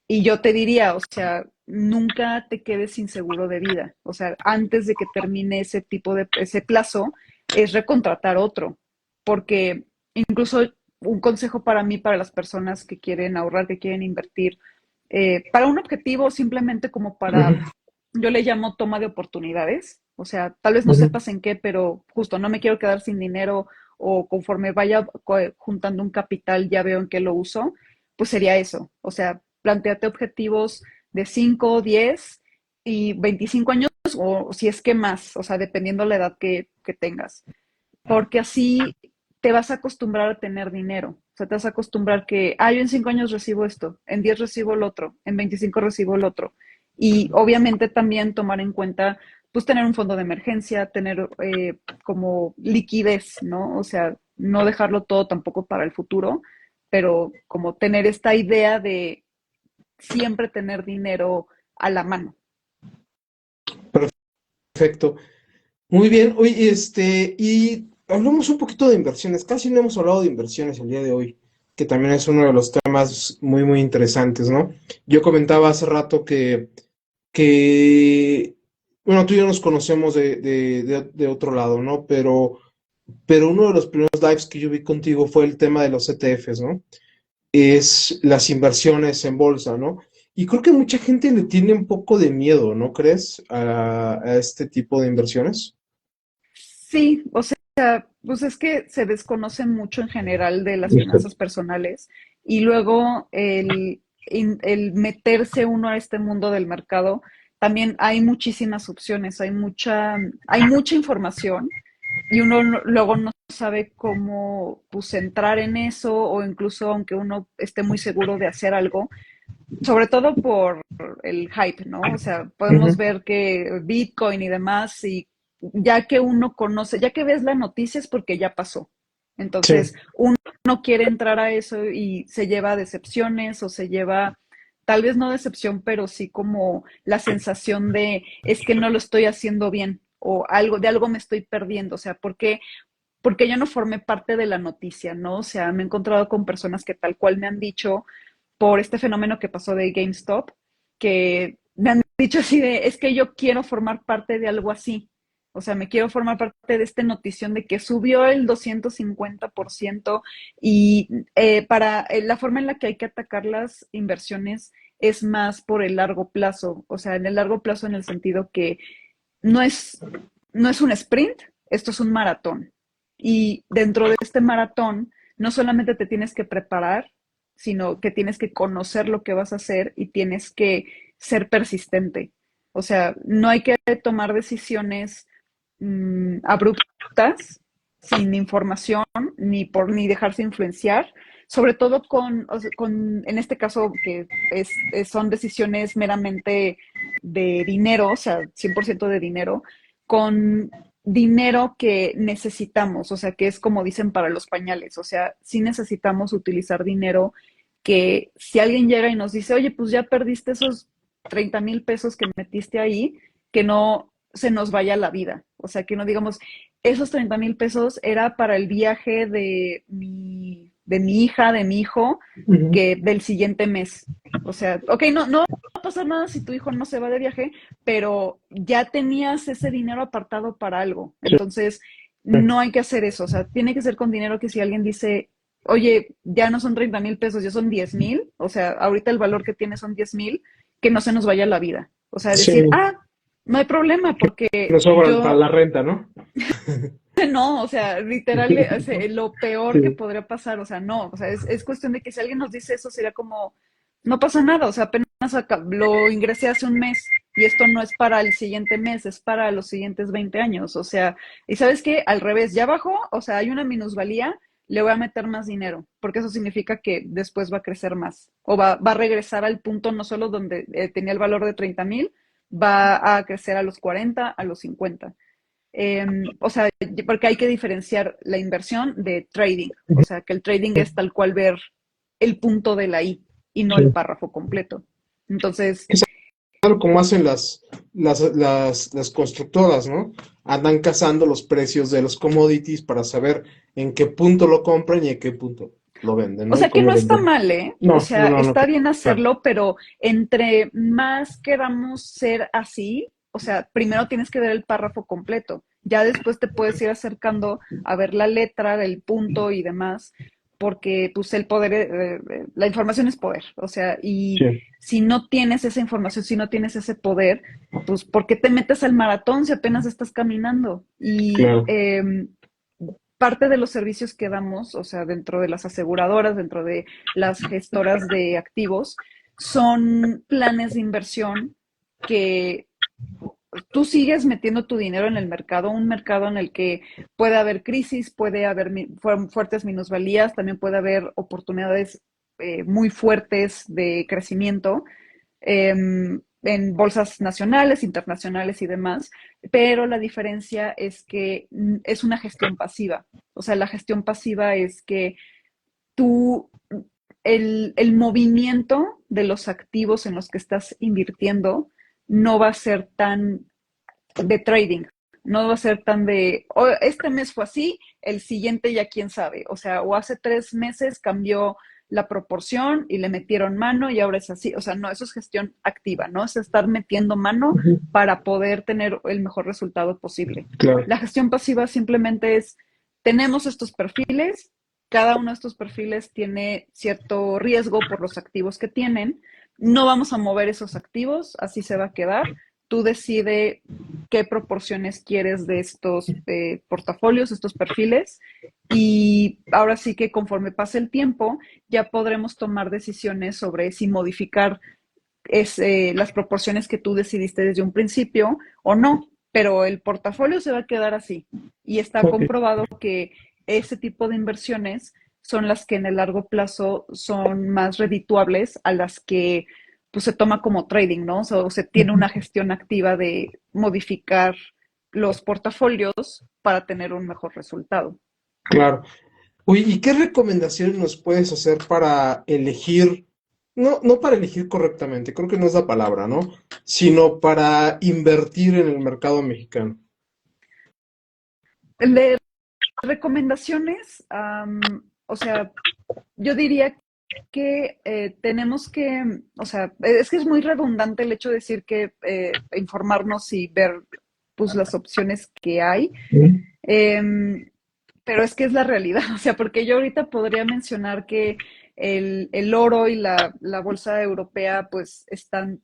y yo te diría, o sea, nunca te quedes sin seguro de vida. O sea, antes de que termine ese plazo, es recontratar otro. Porque incluso un consejo para mí, para las personas que quieren ahorrar, que quieren invertir, para un objetivo, simplemente como para, Ujú. yo le llamo toma de oportunidades. O sea, tal vez no Ujú. sepas en qué, pero justo no me quiero quedar sin dinero o conforme vaya juntando un capital, ya veo en qué lo uso, pues sería eso. O sea, planteate objetivos de 5, 10 y 25 años, o si es que más, o sea, dependiendo la edad que tengas. Porque así te vas a acostumbrar a tener dinero. O sea, te vas a acostumbrar que, yo en 5 años recibo esto, en 10 recibo el otro, en 25 recibo el otro. Y obviamente también tomar en cuenta, pues tener un fondo de emergencia, tener como liquidez, ¿no? O sea, no dejarlo todo tampoco para el futuro, pero como tener esta idea de siempre tener dinero a la mano. Perfecto. Muy bien. Oye, y hablamos un poquito de inversiones. Casi no hemos hablado de inversiones el día de hoy, que también es uno de los temas muy, muy interesantes, ¿no? Yo comentaba hace rato que bueno, tú y yo nos conocemos de otro lado, ¿no? Pero uno de los primeros lives que yo vi contigo fue el tema de los ETFs, ¿no? Es las inversiones en bolsa, ¿no? Y creo que mucha gente le tiene un poco de miedo, ¿no crees? A este tipo de inversiones. Sí, o sea, pues es que se desconoce mucho en general de las Listo. finanzas personales y luego el meterse uno a este mundo del mercado, también hay muchísimas opciones, hay mucha información y uno luego no sabe cómo pues entrar en eso o incluso aunque uno esté muy seguro de hacer algo, sobre todo por el hype, ¿no? O sea, podemos Ujú. ver que Bitcoin y demás, y ya que uno conoce, ya que ves la noticia es porque ya pasó. Sí. Entonces, uno no quiere entrar a eso y se lleva decepciones o se lleva, tal vez no decepción, pero sí como la sensación de es que no lo estoy haciendo bien o algo, de algo me estoy perdiendo. O sea, ¿por qué? porque yo no formé parte de la noticia, ¿no? O sea, me he encontrado con personas que tal cual me han dicho por este fenómeno que pasó de GameStop, que me han dicho así de, es que yo quiero formar parte de algo así. O sea, me quiero formar parte de esta notición de que subió el 250% y la forma en la que hay que atacar las inversiones es más por el largo plazo. O sea, en el largo plazo en el sentido que no es, no es un sprint, esto es un maratón. Y dentro de este maratón, no solamente te tienes que preparar, sino que tienes que conocer lo que vas a hacer y tienes que ser persistente. O sea, no hay que tomar decisiones abruptas, sin información, ni dejarse influenciar, sobre todo en este caso que son decisiones meramente de dinero, o sea, 100% de dinero, con dinero que necesitamos, o sea, que es como dicen para los pañales, o sea, sí necesitamos utilizar dinero que si alguien llega y nos dice, oye, pues ya perdiste esos 30,000 pesos que metiste ahí, que no se nos vaya la vida, o sea, que no digamos, esos 30,000 pesos era para el viaje de mi hija, de mi hijo, Ujú. que del siguiente mes. O sea, ok, no va a pasar nada si tu hijo no se va de viaje, pero ya tenías ese dinero apartado para algo. Sí, Entonces, no hay que hacer eso. O sea, tiene que ser con dinero que si alguien dice, oye, ya no son 30,000 pesos, ya son 10,000, o sea, ahorita el valor que tiene son 10,000, que no se nos vaya la vida. O sea, decir, sí, no hay problema porque nos sobran para yo la renta, ¿no? no, o sea, literal, o sea, lo peor que Sí, podría pasar, o sea, no, o sea, es cuestión de que si alguien nos dice eso, sería como, no pasa nada, o sea, apenas lo ingresé hace un mes y esto no es para el siguiente mes, es para los siguientes 20 años, o sea, y sabes qué, al revés, ya bajó, o sea, hay una minusvalía, le voy a meter más dinero, porque eso significa que después va a crecer más, o va a regresar al punto no solo donde tenía el valor de 30,000, va a crecer a los 40, a los 50. O sea, porque hay que diferenciar la inversión de trading. O sea, que el trading es tal cual ver el punto de la I y no el sí. párrafo completo. Entonces, Es algo como hacen las constructoras, ¿no? Andan cazando los precios de los commodities para saber en qué punto lo compran y en qué punto lo venden, o ¿no? Y sea que cómo no está venden. mal, ¿eh? O No, no, sea, no, no. está bien Claro. hacerlo, pero entre más queramos ser así, o sea, primero tienes que ver el párrafo completo. Ya después te puedes ir acercando a ver la letra, el punto y demás, porque pues el poder, la información es poder. O sea, y Sí, si no tienes esa información, si no tienes ese poder, pues ¿por qué te metes al maratón si apenas estás caminando? Y claro. parte de los servicios que damos, o sea, dentro de las aseguradoras, dentro de las gestoras de activos, son planes de inversión que tú sigues metiendo tu dinero en el mercado, un mercado en el que puede haber crisis, puede haber fuertes minusvalías, también puede haber oportunidades muy fuertes de crecimiento en bolsas nacionales, internacionales y demás, pero la diferencia es que es una gestión pasiva. O sea, la gestión pasiva es que tú, el movimiento de los activos en los que estás invirtiendo no va a ser tan de trading, no va a ser tan de, oh, este mes fue así, el siguiente ya quién sabe, o sea, o hace 3 meses cambió la proporción y le metieron mano y ahora es así, o sea, no, eso es gestión activa, ¿no? Es estar metiendo mano Ujú. para poder tener el mejor resultado posible. Claro, La gestión pasiva simplemente es, tenemos estos perfiles, cada uno de estos perfiles tiene cierto riesgo por los activos que tienen, no vamos a mover esos activos, así se va a quedar, tú decides qué proporciones quieres de estos portafolios, estos perfiles, y ahora sí que conforme pase el tiempo ya podremos tomar decisiones sobre si modificar las proporciones que tú decidiste desde un principio o no, pero el portafolio se va a quedar así y está ok, comprobado que ese tipo de inversiones son las que en el largo plazo son más redituables a las que pues se toma como trading, ¿no? O se tiene una gestión activa de modificar los portafolios para tener un mejor resultado. claro. Oye, ¿y qué recomendaciones nos puedes hacer para elegir, no para elegir correctamente, creo que no es la palabra, ¿no? Sino para invertir en el mercado mexicano. recomendaciones, o sea, yo diría que tenemos que, o sea, es que es muy redundante el hecho de decir que informarnos y ver pues las opciones que hay. Mm. Em, pero es que es la realidad, o sea, porque yo ahorita podría mencionar que el oro y la bolsa europea pues están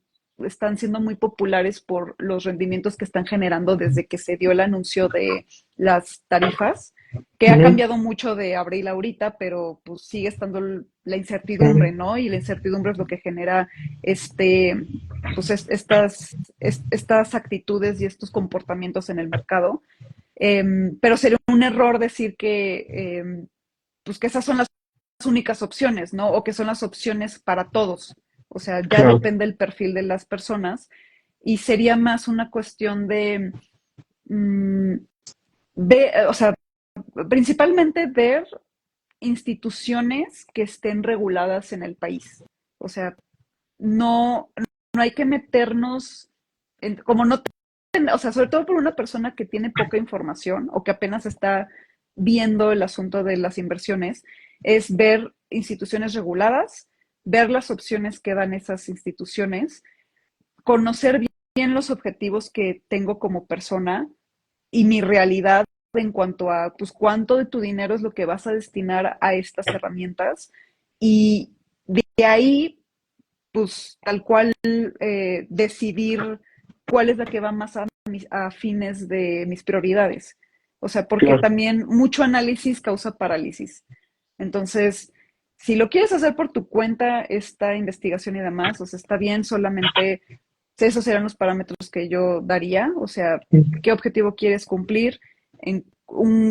siendo muy populares por los rendimientos que están generando desde que se dio el anuncio de las tarifas, que ha Ujú. cambiado mucho de abril a ahorita, pero pues sigue estando la incertidumbre, Sí, ¿no? Y la incertidumbre es lo que genera este, pues estas actitudes y estos comportamientos en el mercado. Pero sería un error decir pues que esas son las únicas opciones, ¿no? O que son las opciones para todos. O sea, ya claro. depende del perfil de las personas y sería más una cuestión de, mm, o sea, principalmente ver instituciones que estén reguladas en el país. O sea, no, no hay que meternos, como no, o sea, sobre todo por una persona que tiene poca información o que apenas está viendo el asunto de las inversiones, es ver instituciones reguladas, ver las opciones que dan esas instituciones, conocer bien los objetivos que tengo como persona y mi realidad en cuanto a pues cuánto de tu dinero es lo que vas a destinar a estas herramientas y de ahí pues tal cual decidir cuál es la que va más a fines de mis prioridades. O sea, porque Claro. también mucho análisis causa parálisis. Entonces, si lo quieres hacer por tu cuenta, esta investigación y demás, o sea, está bien, solamente esos serán los parámetros que yo daría. O sea, qué objetivo quieres cumplir, en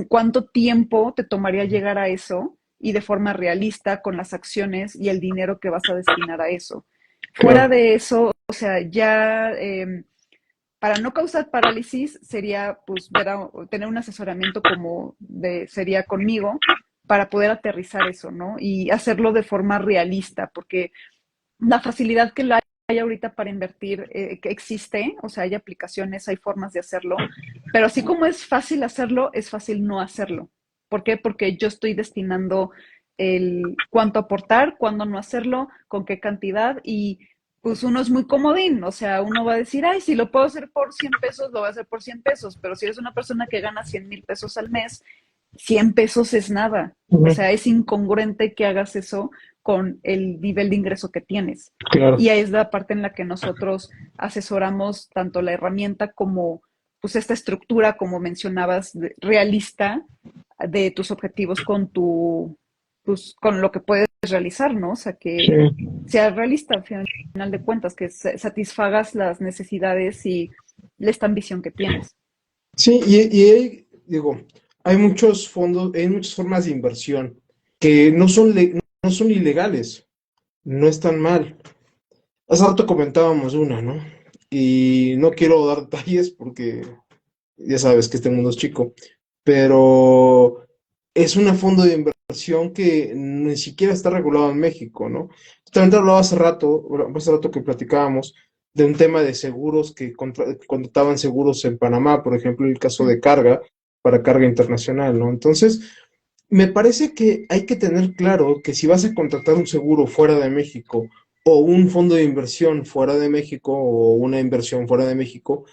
cuánto tiempo te tomaría llegar a eso y de forma realista con las acciones y el dinero que vas a destinar a eso. Fuera Claro. de eso, o sea, ya para no causar parálisis sería pues tener un asesoramiento como sería conmigo para poder aterrizar eso, ¿no? Y hacerlo de forma realista, porque la facilidad que hay ahorita para invertir que existe, o sea, hay aplicaciones, hay formas de hacerlo, pero así como es fácil hacerlo, es fácil no hacerlo. ¿Por qué? Porque yo estoy destinando el cuánto aportar, cuándo no hacerlo, con qué cantidad y pues uno es muy comodín, o sea, uno va a decir, ay, si lo puedo hacer por 100 pesos, lo voy a hacer por 100 pesos, pero si eres una persona que gana 100,000 pesos al mes, 100 pesos es nada. O Ujú. sea, es incongruente que hagas eso con el nivel de ingreso que tienes. Claro. Y ahí es la parte en la que nosotros asesoramos tanto la herramienta como pues esta estructura, como mencionabas, realista de tus objetivos con pues, con lo que puedes realizar, ¿no? O sea, Sí. que sea realista al final de cuentas, que satisfagas las necesidades y esta ambición que tienes. Sí, digo, hay muchos fondos, hay muchas formas de inversión que no son ilegales, no están mal. Hace rato comentábamos una, ¿no? Y no quiero dar detalles porque ya sabes que este mundo es chico, pero es un fondo de inversión que ni siquiera está regulado en México, ¿no? También te hablaba hace rato que platicábamos de un tema de seguros que contrataban seguros en Panamá, por ejemplo, el caso de carga para carga internacional, ¿no? Entonces, me parece que hay que tener claro que si vas a contratar un seguro fuera de México o un fondo de inversión fuera de México o una inversión fuera de México,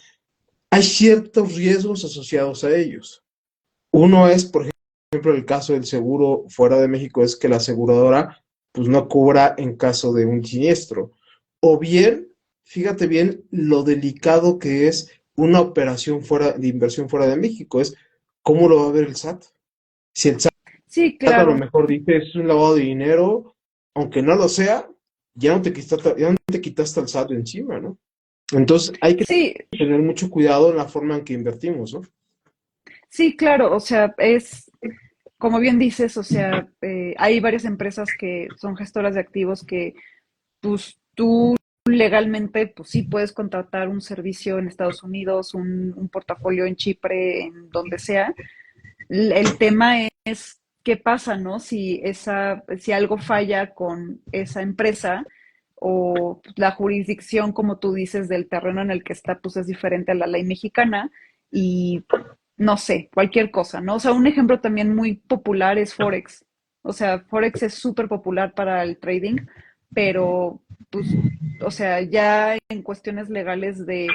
hay ciertos riesgos asociados a ellos. Uno es, por ejemplo, el caso del seguro fuera de México, es que la aseguradora pues no cubra en caso de un siniestro. O bien, fíjate bien lo delicado que es una operación fuera de inversión fuera de México, es cómo lo va a ver el SAT. Si el Sí, SAT a lo claro. mejor dice es un lavado de dinero, aunque no lo sea, ya no te quitaste al SAT de encima, ¿no? Entonces hay que Sí, tener mucho cuidado en la forma en que invertimos, ¿no? sí, claro. O sea, como bien dices, o sea, hay varias empresas que son gestoras de activos que, pues, tú legalmente, pues sí, puedes contratar un servicio en Estados Unidos, un portafolio en Chipre, en donde sea. El tema es qué pasa, ¿no? Si algo falla con esa empresa o la jurisdicción, como tú dices, del terreno en el que está, pues es diferente a la ley mexicana y no sé, cualquier cosa, ¿no? O sea, un ejemplo también muy popular es Forex. O sea, Forex es súper popular para el trading, pero pues, o sea, ya en cuestiones legales de,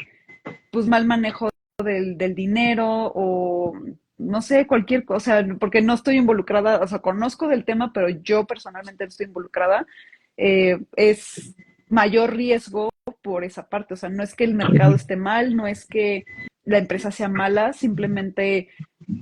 pues, mal manejo del dinero o no sé, cualquier cosa, porque no estoy involucrada, o sea, conozco del tema, pero yo personalmente no estoy involucrada, es mayor riesgo por esa parte, o sea, no es que el mercado Ujú. esté mal, no es que la empresa sea mala, simplemente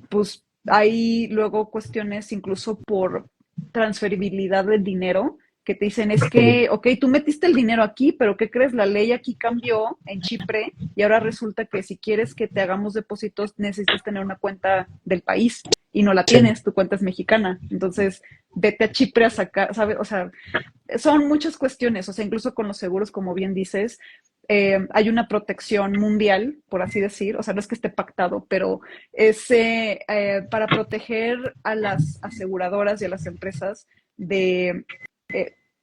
pues hay luego cuestiones incluso por transferibilidad del dinero que te dicen es que, ok, tú metiste el dinero aquí, pero ¿qué crees? La ley aquí cambió en Chipre y ahora resulta que si quieres que te hagamos depósitos necesitas tener una cuenta del país y no la Sí, tienes, tu cuenta es mexicana. Entonces, vete a Chipre a sacar, ¿sabes? O sea, son muchas cuestiones, o sea, incluso con los seguros, como bien dices, hay una protección mundial, por así decir, o sea, no es que esté pactado, pero es para proteger a las aseguradoras y a las empresas de,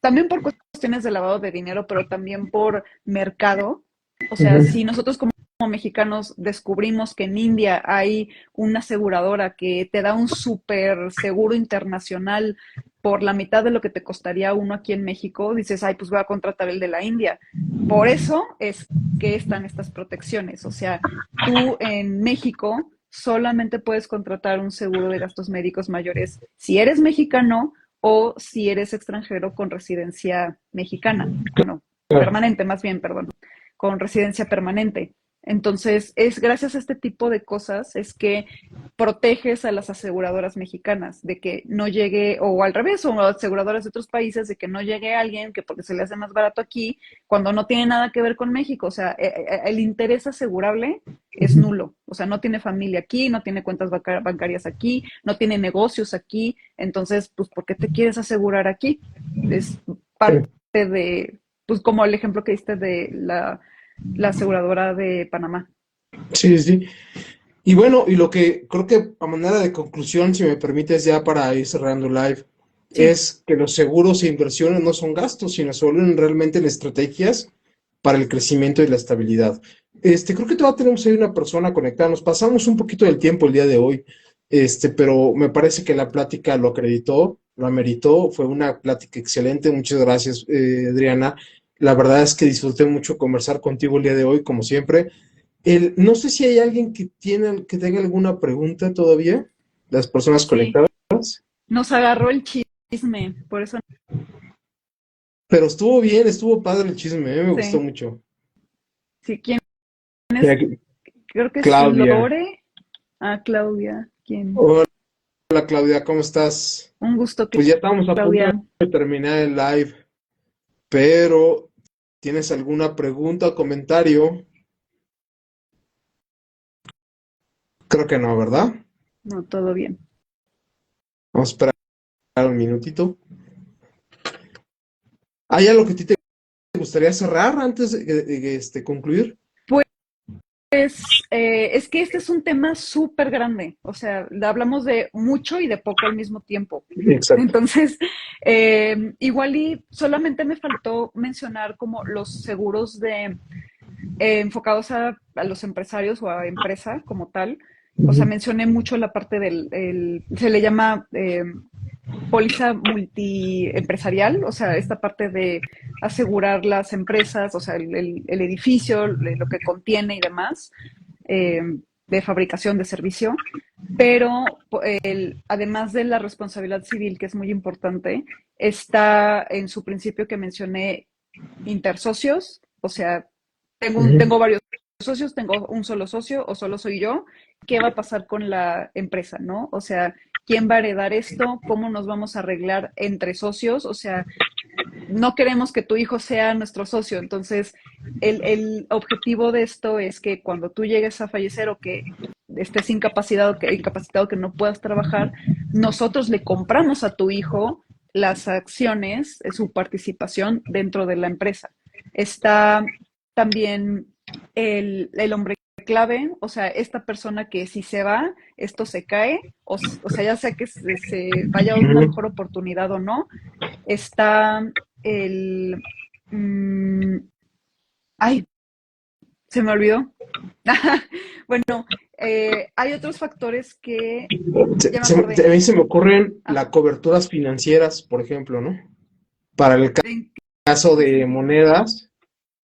también por cuestiones de lavado de dinero, pero también por mercado. O sea, ujú, si nosotros como mexicanos descubrimos que en India hay una aseguradora que te da un súper seguro internacional por la mitad de lo que te costaría uno aquí en México, dices, ay, pues voy a contratar el de la India. Por eso es que están estas protecciones. O sea, tú en México solamente puedes contratar un seguro de gastos médicos mayores si eres mexicano o si eres extranjero con residencia mexicana. Bueno, claro. permanente, más bien, perdón, con residencia permanente. Entonces, es gracias a este tipo de cosas es que proteges a las aseguradoras mexicanas de que no llegue, o al revés, o a aseguradoras de otros países, de que no llegue alguien que porque se le hace más barato aquí, cuando no tiene nada que ver con México. O sea, el interés asegurable es Ujú, nulo. O sea, no tiene familia aquí, no tiene cuentas bancarias aquí, no tiene negocios aquí. Entonces, pues, ¿por qué te quieres asegurar aquí? Es sí, parte de, pues, como el ejemplo que diste de la aseguradora de Panamá. sí, sí. Y bueno, y lo que creo que a manera de conclusión, si me permites ya para ir cerrando live, Sí, es que los seguros e inversiones no son gastos, sino se vuelven realmente en estrategias para el crecimiento y la estabilidad. Creo que todavía tenemos ahí una persona conectada. Nos pasamos un poquito del tiempo el día de hoy, pero me parece que la plática lo acreditó, lo ameritó. Fue una plática excelente. Muchas gracias, Adriana. La verdad es que disfruté mucho conversar contigo el día de hoy, como siempre. No sé si hay alguien que tenga alguna pregunta todavía, las personas sí. conectadas, Nos agarró el chisme, por eso pero estuvo bien, estuvo padre el chisme, me gustó sí. mucho. Sí, ¿quién Mira, es? Creo que es Claudia. Lore. Ah, Claudia. ¿Quién? Hola Claudia, ¿cómo estás? Un gusto, Pues ya estamos a punto Claudia. de terminar el live, pero ¿tienes alguna pregunta o comentario? Creo que no, ¿verdad? No, todo bien. Vamos a esperar un minutito. ¿Hay algo que a ti te gustaría cerrar antes de concluir? Pues es que este es un tema súper grande, o sea, hablamos de mucho y de poco al mismo tiempo. Exacto. Entonces, igual y solamente me faltó mencionar como los seguros de enfocados a los empresarios o a empresa como tal. O sea, Ujú, mencioné mucho la parte se le llama póliza multiempresarial, o sea, esta parte de asegurar las empresas, o sea, el edificio, lo que contiene y demás, eh, de fabricación de servicio, pero además de la responsabilidad civil, que es muy importante, está en su principio que mencioné intersocios, o sea, ujú. tengo varios socios, tengo un solo socio o solo soy yo, ¿qué va a pasar con la empresa, no? O sea, ¿quién va a heredar esto? ¿Cómo nos vamos a arreglar entre socios? O sea, no queremos que tu hijo sea nuestro socio, entonces el objetivo de esto es que cuando tú llegues a fallecer o que estés incapacitado que no puedas trabajar, nosotros le compramos a tu hijo las acciones, su participación dentro de la empresa. Está también el hombre clave, o sea, esta persona que si se va, esto se cae, o sea, ya sea que se vaya a una Ujú. mejor oportunidad o no. Está el... mm, ay, se me olvidó. Bueno, hay otros factores que, ya me A acordé. mí se me ocurren Ajá. las coberturas financieras, por ejemplo, ¿no? Para el ¿En caso qué de sentido? monedas,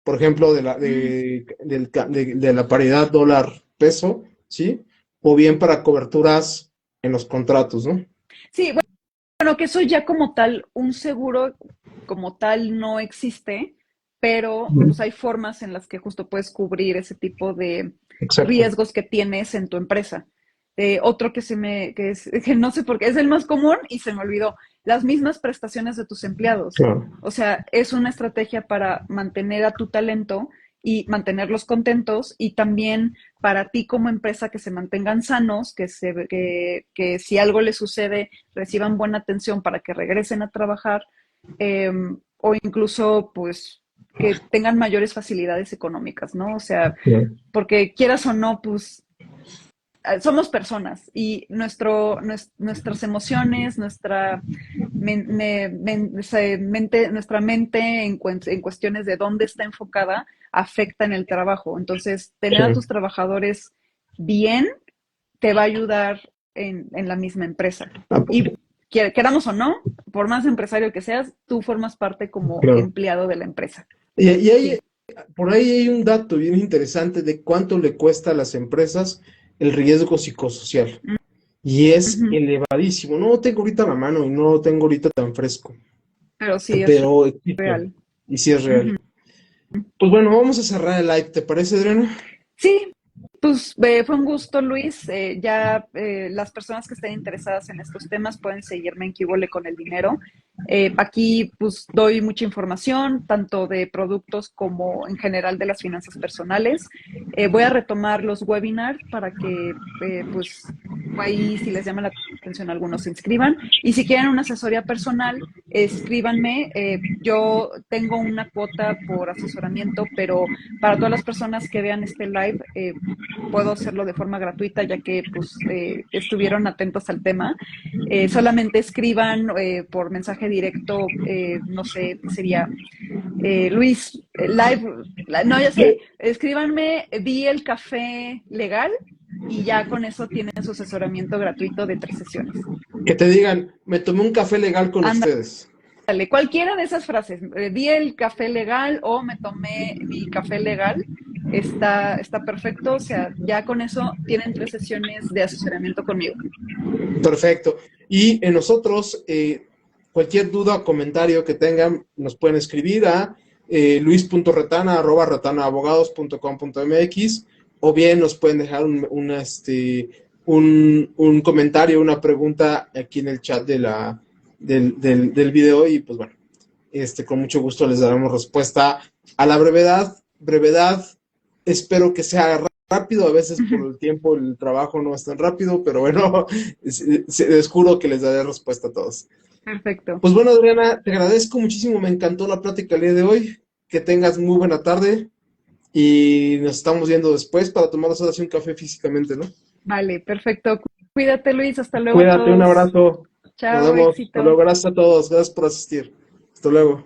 por ejemplo, Mm, de la paridad dólar-peso, ¿sí? O bien para coberturas en los contratos, ¿no? sí, bueno, que eso ya como tal, un seguro como tal no existe, pero Ujú. pues hay formas en las que justo puedes cubrir ese tipo de Exacto. riesgos que tienes en tu empresa. Otro que es, que no sé por qué, es el más común y se me olvidó, las mismas prestaciones de tus empleados. Claro. O sea, es una estrategia para mantener a tu talento y mantenerlos contentos y también para ti como empresa que se mantengan sanos, que si algo les sucede reciban buena atención para que regresen a trabajar eh, o incluso pues que tengan mayores facilidades económicas, ¿no? O sea, Claro. porque quieras o no, pues somos personas y nuestras emociones, nuestra mente en cuestiones de dónde está enfocada afecta en el trabajo. Entonces, tener Sí. a tus trabajadores bien te va a ayudar en la misma empresa. Ah, Y queramos o no, por más empresario que seas, tú formas parte como claro. empleado de la empresa. Y Sí. por ahí hay un dato bien interesante de cuánto le cuesta a las empresas el riesgo psicosocial. Y es Ujú. elevadísimo. No lo tengo ahorita a la mano y no lo tengo ahorita tan fresco, Pero sí es pero existe real. y sí es real. Ujú. Pues bueno, vamos a cerrar el live, ¿te parece, Adriana? Sí, pues fue un gusto, Luis. Ya las personas que estén interesadas en estos temas pueden seguirme en Quíbole con el dinero. Aquí pues doy mucha información, tanto de productos como en general de las finanzas personales. Voy a retomar los webinars para que pues ahí si les llama la atención algunos se inscriban. Y si quieren una asesoría personal, escríbanme. Yo tengo una cuota por asesoramiento, pero para todas las personas que vean este live, puedo hacerlo de forma gratuita, ya que pues, estuvieron atentos al tema. Solamente escriban por mensaje directo, no sé, ¿qué sería? Luis, live, no, ya sé, escríbanme, vi el café legal y ya con eso tienen su asesoramiento gratuito de 3 sesiones. Que te digan, me tomé un café legal con Ándale, ustedes. cualquiera de esas frases, vi el café legal o me tomé mi café legal, está perfecto, o sea, ya con eso tienen 3 sesiones de asesoramiento conmigo. Perfecto. Y en nosotros, cualquier duda o comentario que tengan, nos pueden escribir a luis.retana@retanabogados.com.mx o bien nos pueden dejar un comentario, una pregunta aquí en el chat del video y pues bueno, con mucho gusto les daremos respuesta a la brevedad. Brevedad, espero que sea rápido, a veces por el tiempo el trabajo no es tan rápido, pero bueno, les juro que les daré respuesta a todos. Perfecto. Pues bueno, Adriana, te agradezco muchísimo, me encantó la plática el día de hoy, que tengas muy buena tarde y nos estamos viendo después para tomarnos ahora sí un café físicamente, ¿no? Vale, perfecto. Cuídate, Luis. Hasta luego a Cuídate, un todos. abrazo, nos Chao, vemos, hasta luego, éxito. gracias a todos, gracias por asistir, hasta luego.